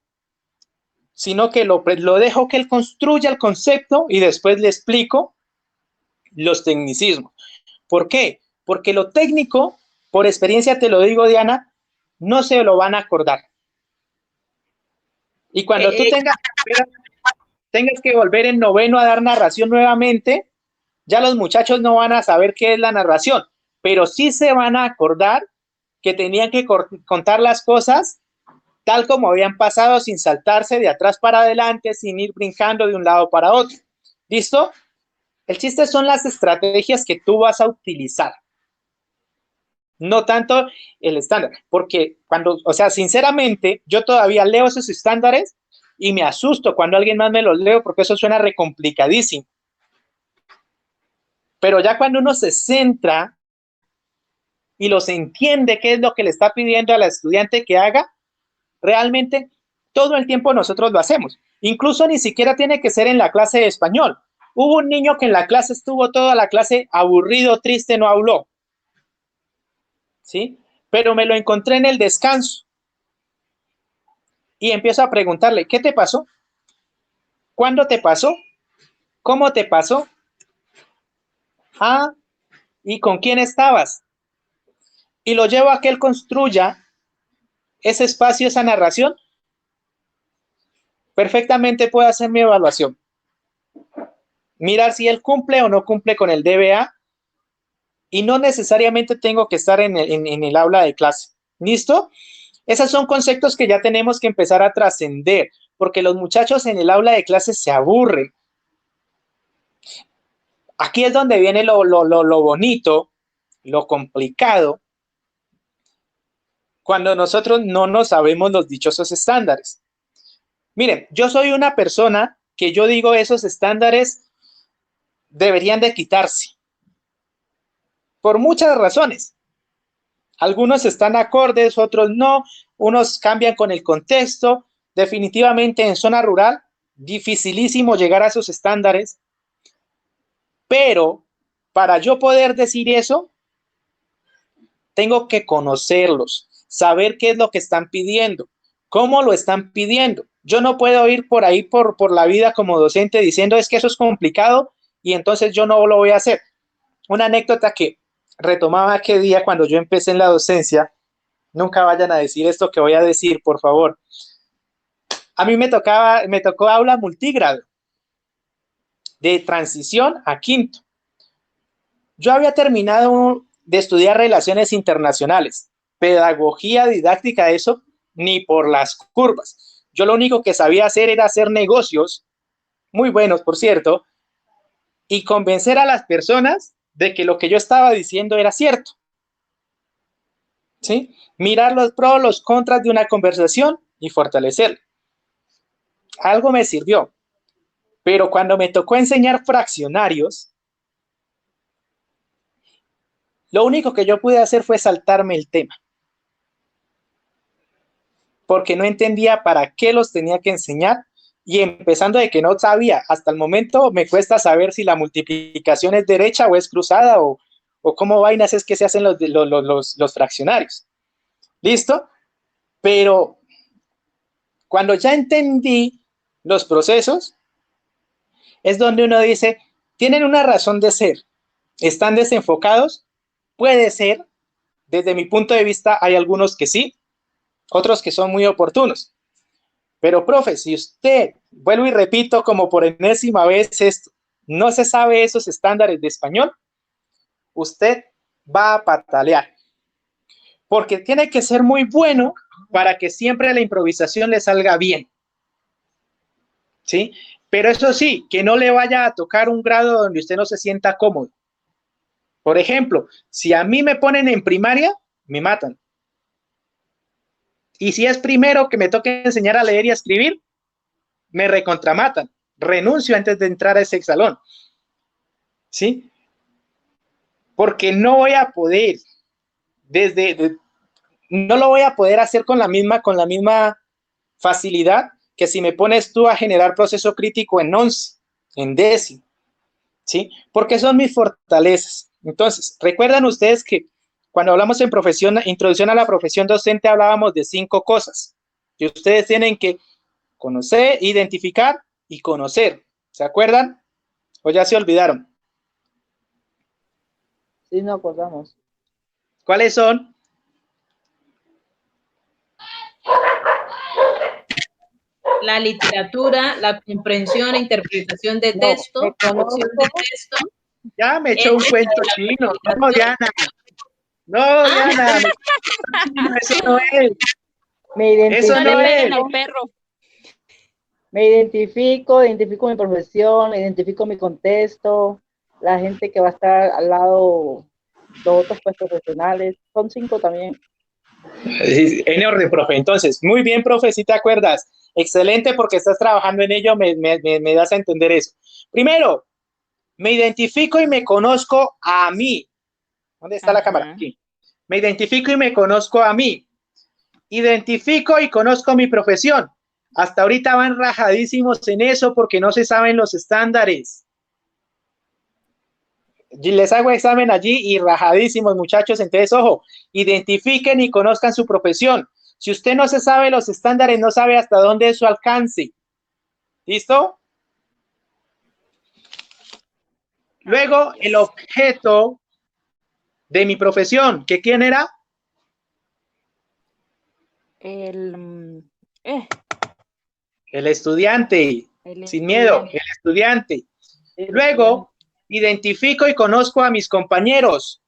sino que lo dejo que él construya el concepto y después le explico los tecnicismos. ¿Por qué? Porque lo técnico, por experiencia te lo digo, Diana, no se lo van a acordar. Y cuando tú tengas que volver en noveno a dar narración nuevamente, ya los muchachos no van a saber qué es la narración, pero sí se van a acordar que tenían que contar las cosas tal como habían pasado, sin saltarse de atrás para adelante, sin ir brincando de un lado para otro. ¿Listo? El chiste son las estrategias que tú vas a utilizar, no tanto el estándar, porque sinceramente, yo todavía leo esos estándares y me asusto cuando alguien más me los leo porque eso suena recomplicadísimo. Pero ya cuando uno se centra y los entiende qué es lo que le está pidiendo a la estudiante que haga, realmente todo el tiempo nosotros lo hacemos. Incluso ni siquiera tiene que ser en la clase de español. Hubo un niño que en la clase estuvo toda la clase aburrido, triste, no habló. ¿Sí? Pero me lo encontré en el descanso. Y empiezo a preguntarle, ¿qué te pasó? ¿Cuándo te pasó? ¿Cómo te pasó? Ah, ¿y con quién estabas? Y lo llevo a que él construya ese espacio, esa narración. Perfectamente puede hacer mi evaluación. Mirar si él cumple o no cumple con el DBA. Y no necesariamente tengo que estar en el aula de clase. ¿Listo? Esos son conceptos que ya tenemos que empezar a trascender, porque los muchachos en el aula de clase se aburren. Aquí es donde viene lo bonito, lo complicado, cuando nosotros no nos sabemos los dichosos estándares. Miren, yo soy una persona que yo digo esos estándares deberían de quitarse. Por muchas razones. Algunos están acordes, otros no, unos cambian con el contexto. Definitivamente en zona rural, dificilísimo llegar a esos estándares. Pero para yo poder decir eso, tengo que conocerlos, saber qué es lo que están pidiendo, cómo lo están pidiendo. Yo no puedo ir por ahí por la vida como docente diciendo es que eso es complicado y entonces yo no lo voy a hacer. Una anécdota que retomaba aquel día cuando yo empecé en la docencia, nunca vayan a decir esto que voy a decir, por favor. A mí me tocó aula multigrado, de transición a quinto. Yo había terminado de estudiar relaciones internacionales, pedagogía didáctica, eso ni por las curvas. Yo lo único que sabía hacer era hacer negocios, muy buenos, por cierto, y convencer a las personas de que lo que yo estaba diciendo era cierto. ¿Sí? Mirar los pros, los contras de una conversación y fortalecerla. Algo me sirvió, pero cuando me tocó enseñar fraccionarios, Lo único que yo pude hacer fue saltarme el tema, porque no entendía para qué los tenía que enseñar, y empezando de que no sabía, hasta el momento me cuesta saber si la multiplicación es derecha o es cruzada, o cómo vainas es que se hacen los fraccionarios. ¿Listo? Pero cuando ya entendí los procesos, es donde uno dice, tienen una razón de ser, están desenfocados, puede ser, desde mi punto de vista hay algunos que sí, otros que son muy oportunos. Pero, profe, si usted, vuelvo y repito como por enésima vez esto, no se sabe esos estándares de español, usted va a patalear. Porque tiene que ser muy bueno para que siempre la improvisación le salga bien. ¿Sí? Pero eso sí, que no le vaya a tocar un grado donde usted no se sienta cómodo. Por ejemplo, si a mí me ponen en primaria, me matan. Y si es primero que me toque enseñar a leer y a escribir, me recontramatan. Renuncio antes de entrar a ese salón. ¿Sí? Porque no voy a poder, no lo voy a poder hacer con la misma facilidad que si me pones tú a generar proceso crítico en 11, en décimo. ¿Sí? Porque son mis fortalezas. Entonces, recuerdan ustedes que cuando hablamos en introducción a la profesión docente, hablábamos de 5 cosas que ustedes tienen que conocer, identificar y conocer. ¿Se acuerdan? ¿O ya se olvidaron? Sí, nos acordamos. ¿Cuáles son? La literatura, la comprensión e interpretación de texto, opción de texto. Ya me echó un cuento chino. No, Diana. No, Diana. Eso no es. Eso no es. Me identifico mi profesión, identifico mi contexto, la gente que va a estar al lado, los otros pues, profesionales. Son 5 también. En orden, profe. Entonces, muy bien, profe, si te acuerdas. Excelente, porque estás trabajando en ello, me das a entender eso. Primero, me identifico y me conozco a mí. ¿Dónde está la cámara? Aquí. Me identifico y me conozco a mí. Identifico y conozco mi profesión. Hasta ahorita van rajadísimos en eso porque no se saben los estándares. Les hago examen allí y rajadísimos, muchachos. Entonces, ojo, identifiquen y conozcan su profesión. Si usted no se sabe los estándares, no sabe hasta dónde es su alcance. ¿Listo? Luego, el objeto de mi profesión, ¿que quién era? El estudiante. Sin miedo, el estudiante. Luego, identifico y conozco a mis compañeros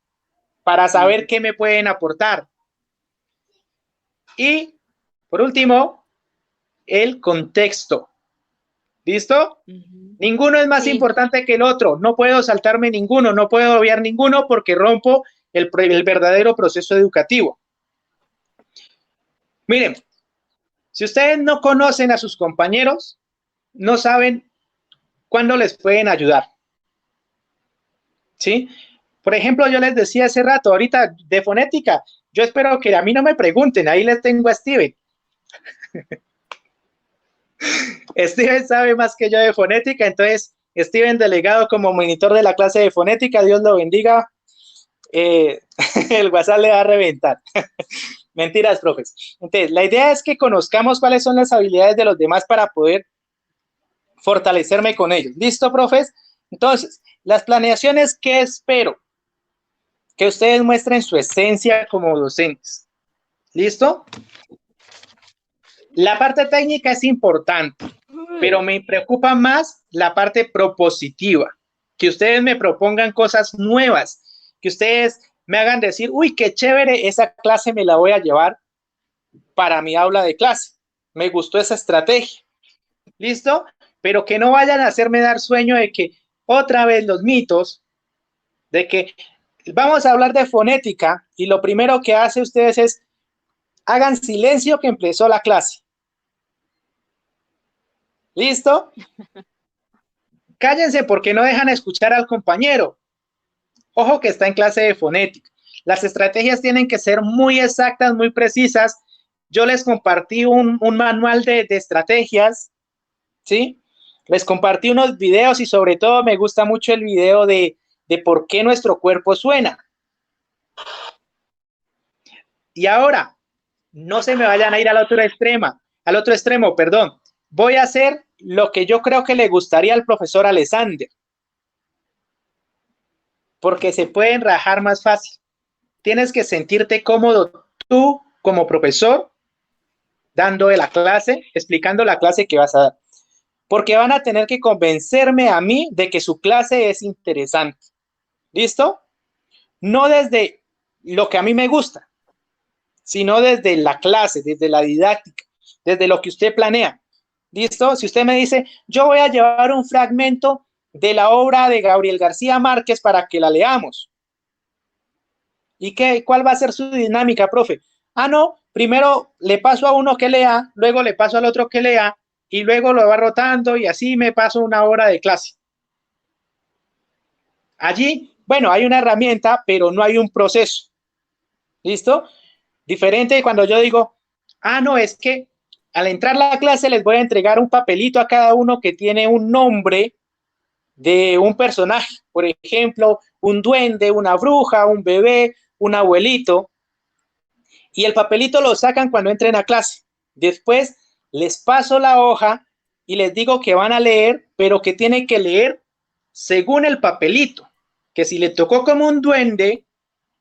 para saber qué me pueden aportar. Y, por último, el contexto. ¿Listo? Ninguno es más importante que el otro. No puedo saltarme ninguno, no puedo obviar ninguno porque rompo el verdadero proceso educativo. Miren, si ustedes no conocen a sus compañeros, no saben cuándo les pueden ayudar. ¿Sí? Por ejemplo, yo les decía hace rato, ahorita de fonética, yo espero que a mí no me pregunten, ahí les tengo a Steven. Steven sabe más que yo de fonética, entonces Steven delegado como monitor de la clase de fonética, Dios lo bendiga, el WhatsApp le va a reventar. Mentiras, profes. Entonces, la idea es que conozcamos cuáles son las habilidades de los demás para poder fortalecerme con ellos. ¿Listo, profes? Entonces, las planeaciones, ¿qué espero? Que ustedes muestren su esencia como docentes. ¿Listo? La parte técnica es importante, pero me preocupa más la parte propositiva. Que ustedes me propongan cosas nuevas, que ustedes me hagan decir, uy, qué chévere, esa clase me la voy a llevar para mi aula de clase. Me gustó esa estrategia. ¿Listo? Pero que no vayan a hacerme dar sueño de que otra vez los mitos, de que vamos a hablar de fonética y lo primero que hace ustedes es hagan silencio que empezó la clase. ¿Listo? Cállense porque no dejan escuchar al compañero. Ojo que está en clase de fonética. Las estrategias tienen que ser muy exactas, muy precisas. Yo les compartí un manual de estrategias, ¿sí? Les compartí unos videos y sobre todo me gusta mucho el video de por qué nuestro cuerpo suena. Y ahora, no se me vayan a ir al otro extremo, perdón. Voy a hacer lo que yo creo que le gustaría al profesor Alexander, porque se pueden rajar más fácil. Tienes que sentirte cómodo tú como profesor, dando la clase, explicando la clase que vas a dar, porque van a tener que convencerme a mí de que su clase es interesante. ¿Listo? No desde lo que a mí me gusta, sino desde la clase, desde la didáctica, desde lo que usted planea. ¿Listo? Si usted me dice, yo voy a llevar un fragmento de la obra de Gabriel García Márquez para que la leamos. ¿Y cuál va a ser su dinámica, profe? Ah, no, primero le paso a uno que lea, luego le paso al otro que lea, y luego lo va rotando y así me paso una hora de clase. Allí, bueno, hay una herramienta, pero no hay un proceso. ¿Listo? Diferente de cuando yo digo, ah, no, es que al entrar a la clase les voy a entregar un papelito a cada uno que tiene un nombre de un personaje. Por ejemplo, un duende, una bruja, un bebé, un abuelito. Y el papelito lo sacan cuando entren a clase. Después les paso la hoja y les digo que van a leer, pero que tienen que leer según el papelito. Que si le tocó como un duende,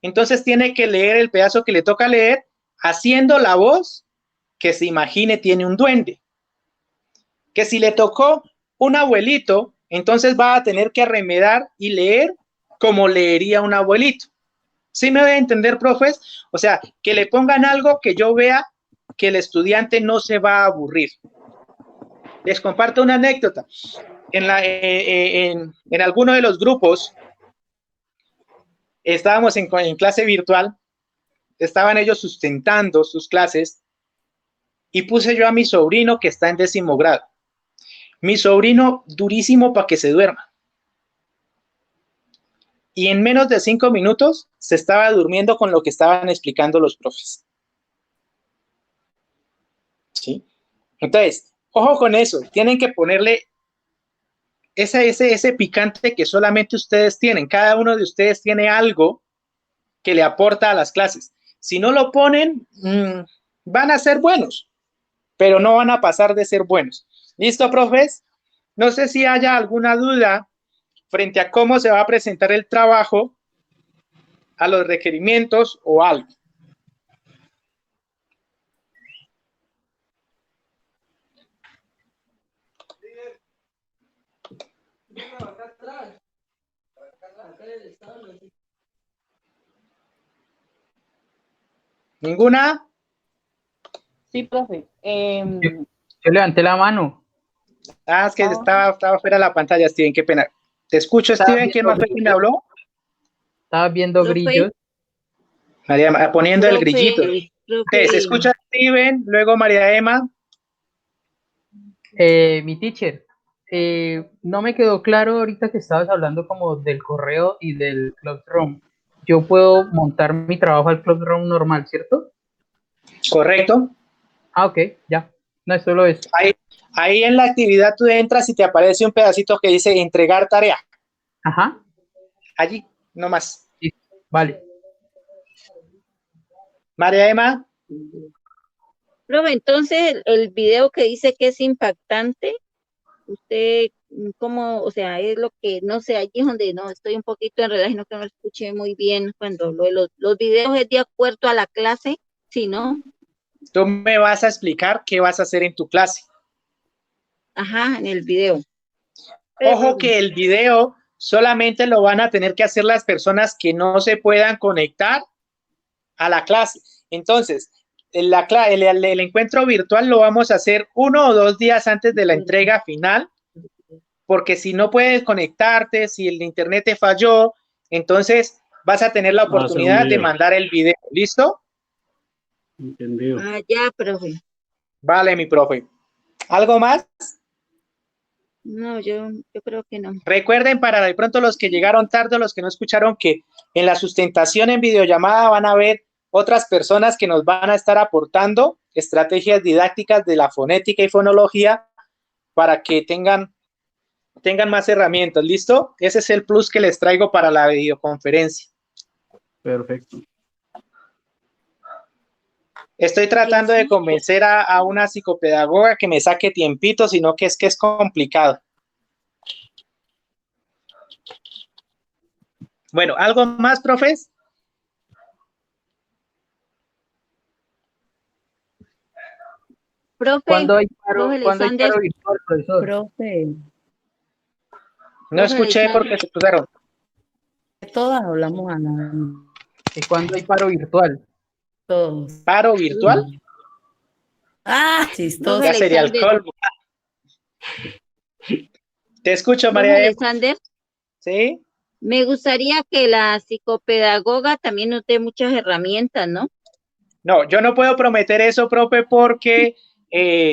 entonces tiene que leer el pedazo que le toca leer, haciendo la voz que se imagine tiene un duende. Que si le tocó un abuelito, entonces va a tener que arremedar y leer como leería un abuelito. ¿Sí me voy a entender, profes? O sea, que le pongan algo que yo vea que el estudiante no se va a aburrir. Les comparto una anécdota. En alguno de los grupos, estábamos en clase virtual, estaban ellos sustentando sus clases y puse yo a mi sobrino que está en 10º grado. Mi sobrino durísimo para que se duerma. Y en menos de 5 minutos se estaba durmiendo con lo que estaban explicando los profes. ¿Sí? Entonces, ojo con eso. Tienen que ponerle ese picante que solamente ustedes tienen. Cada uno de ustedes tiene algo que le aporta a las clases. Si no lo ponen, van a ser buenos, pero no van a pasar de ser buenos. ¿Listo, profes? No sé si haya alguna duda frente a cómo se va a presentar el trabajo, a los requerimientos o algo. ¿Ninguna? Sí, profe. Yo levanté la mano. Ah, es que estaba fuera de la pantalla, Steven, qué pena. Te escucho, Steven. ¿Quién más fue que me habló? Estaba viendo grillos. María, poniendo el grillito. Profe. Se escucha Steven, luego María Emma. Mi teacher, no me quedó claro ahorita que estabas hablando como del correo y del Classroom. Yo puedo montar mi trabajo al Classroom normal, ¿cierto? Correcto. Ah, ok, ya. No es solo eso. Ahí en la actividad tú entras y te aparece un pedacito que dice entregar tarea. Ajá. Allí, nomás. Sí, vale. María Emma. Profe, entonces el video que dice que es impactante, usted, ¿cómo? O sea, es lo que, no sé, allí es donde no, estoy un poquito enredada y no que no escuché muy bien cuando los videos es de acuerdo a la clase, ¿sí, no? Tú me vas a explicar qué vas a hacer en tu clase. Ajá, en el video. Ojo que el video solamente lo van a tener que hacer las personas que no se puedan conectar a la clase. Entonces, el encuentro virtual lo vamos a hacer 1 o 2 días antes de la entrega final, porque si no puedes conectarte, si el internet te falló, entonces vas a tener la oportunidad de mandar el video. ¿Listo? Entendido. Ah, ya, profe. Vale, mi profe. ¿Algo más? No, yo creo que no. Recuerden, para de pronto los que llegaron tarde, los que no escucharon, que En la sustentación en videollamada van a ver otras personas que nos van a estar aportando estrategias didácticas de la fonética y fonología para que tengan más herramientas. ¿Listo? Ese es el plus que les traigo para la videoconferencia. Perfecto. Estoy tratando de convencer a una psicopedagoga que me saque tiempito, sino que es complicado. Bueno, ¿algo más, profes? Profe, ¿Cuándo hay paro Alexander, virtual, profesor? Profe, No escuché Alexander. porque se pusieron. todas hablamos a la ¿Y cuándo hay paro virtual? todos. ¿Paro virtual? Ah, Profe chistoso. Ya sería el Alexander, colmo. Te escucho, profe María. Alexander, ¿Sí? me gustaría que la psicopedagoga también nos dé muchas herramientas, ¿no? No, yo no puedo prometer eso, profe, porque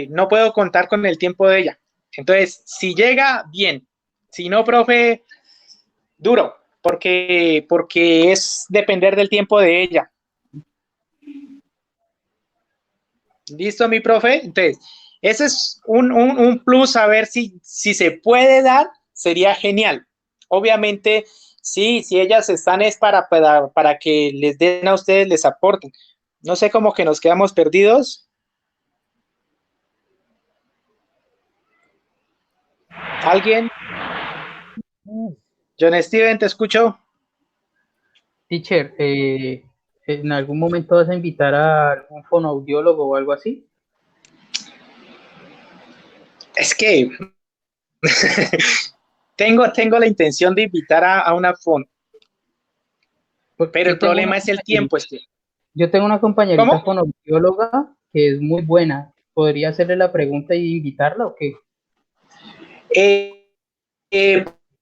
no puedo contar con el tiempo de ella. Entonces, si llega, bien. Si no, profe, duro, porque es depender del tiempo de ella. ¿Listo, mi profe? Entonces, ese es un plus, a ver si se puede dar, sería genial. Obviamente, sí, si ellas están es para que les den a ustedes, les aporten. No sé, cómo que nos quedamos perdidos. ¿Alguien? John Steven, te escucho. Teacher, ¿en algún momento vas a invitar a algún fonoaudiólogo o algo así? Es que tengo la intención de invitar a una fono, pero el problema es el tiempo. Yo tengo una compañerita ¿Cómo? fonoaudióloga que es muy buena. ¿Podría hacerle la pregunta y invitarla o qué?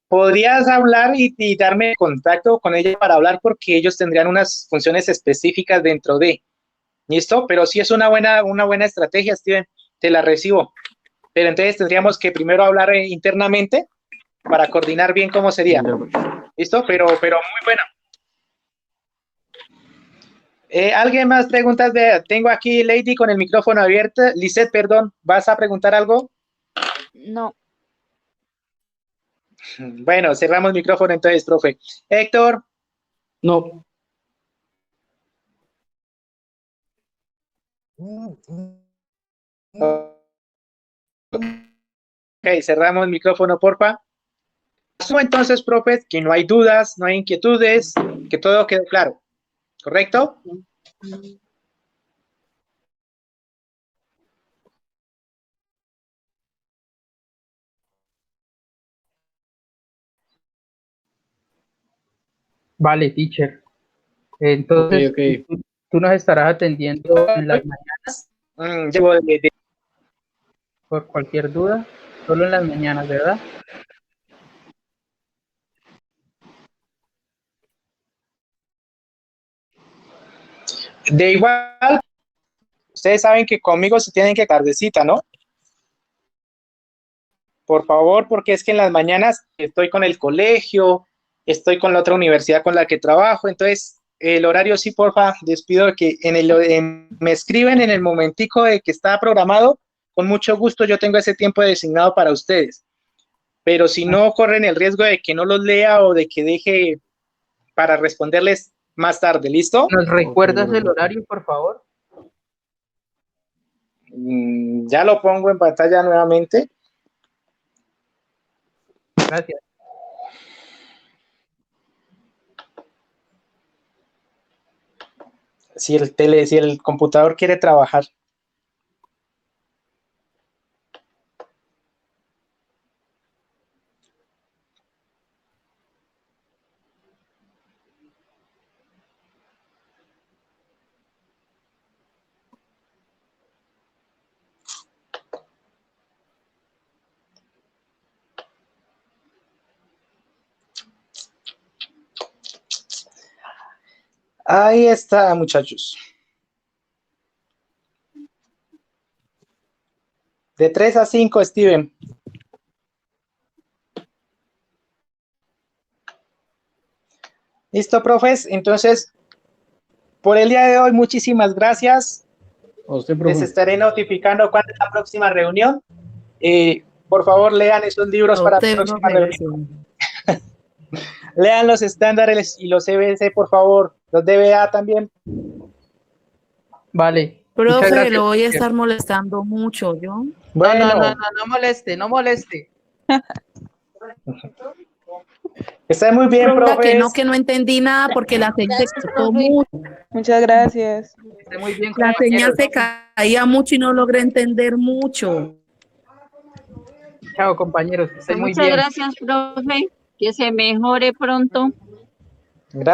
Podrías hablar y darme contacto con ella para hablar, porque ellos tendrían unas funciones específicas dentro de. ¿Listo? Pero sí es una buena estrategia, Steven. Te la recibo. Pero entonces tendríamos que primero hablar internamente para coordinar bien cómo sería. ¿Listo? Pero muy buena. ¿Alguien más preguntas? Tengo aquí Lady con el micrófono abierto. Lisette, perdón, ¿vas a preguntar algo? No. Bueno, cerramos el micrófono entonces, profe. Héctor. No. Ok, cerramos el micrófono, porfa. Asumo entonces, profe, que no hay dudas, no hay inquietudes, que todo quedó claro. ¿Correcto? Vale, teacher. Entonces, Ok. tú nos estarás atendiendo en las mañanas. Por cualquier duda, solo en las mañanas, ¿verdad? De igual, ustedes saben que conmigo se tienen que tardecita, ¿no? Por favor, porque es que en las mañanas estoy con el colegio, estoy con la otra universidad con la que trabajo, entonces el horario sí, porfa, les pido que me escriben en el momentico de que está programado, con mucho gusto yo tengo ese tiempo designado para ustedes, pero si no corren el riesgo de que no los lea o de que deje para responderles más tarde, ¿listo? ¿Nos recuerdas el horario, por favor? Ya lo pongo en pantalla nuevamente. Gracias. Si el computador quiere trabajar. Ahí está, muchachos. De 3 a 5, Steven. Listo, profes. Entonces, por el día de hoy, muchísimas gracias. A usted, Les profe. estaré notificando cuándo es la próxima reunión. Por favor, lean esos libros para la próxima reunión. Lean los estándares y los CBC, por favor. Los DBA también. Vale. muchas Profe, gracias. lo voy a estar molestando mucho, ¿yo? Bueno. No moleste, no moleste. Está muy bien, Profe, profes. que no entendí nada porque la señal se cortó mucho. Muchas gracias. Esté muy bien, La señal compañeros. se caía mucho y no logré entender mucho. Chao, compañeros. Estén muy Muchas bien. gracias, profe. Que se mejore pronto.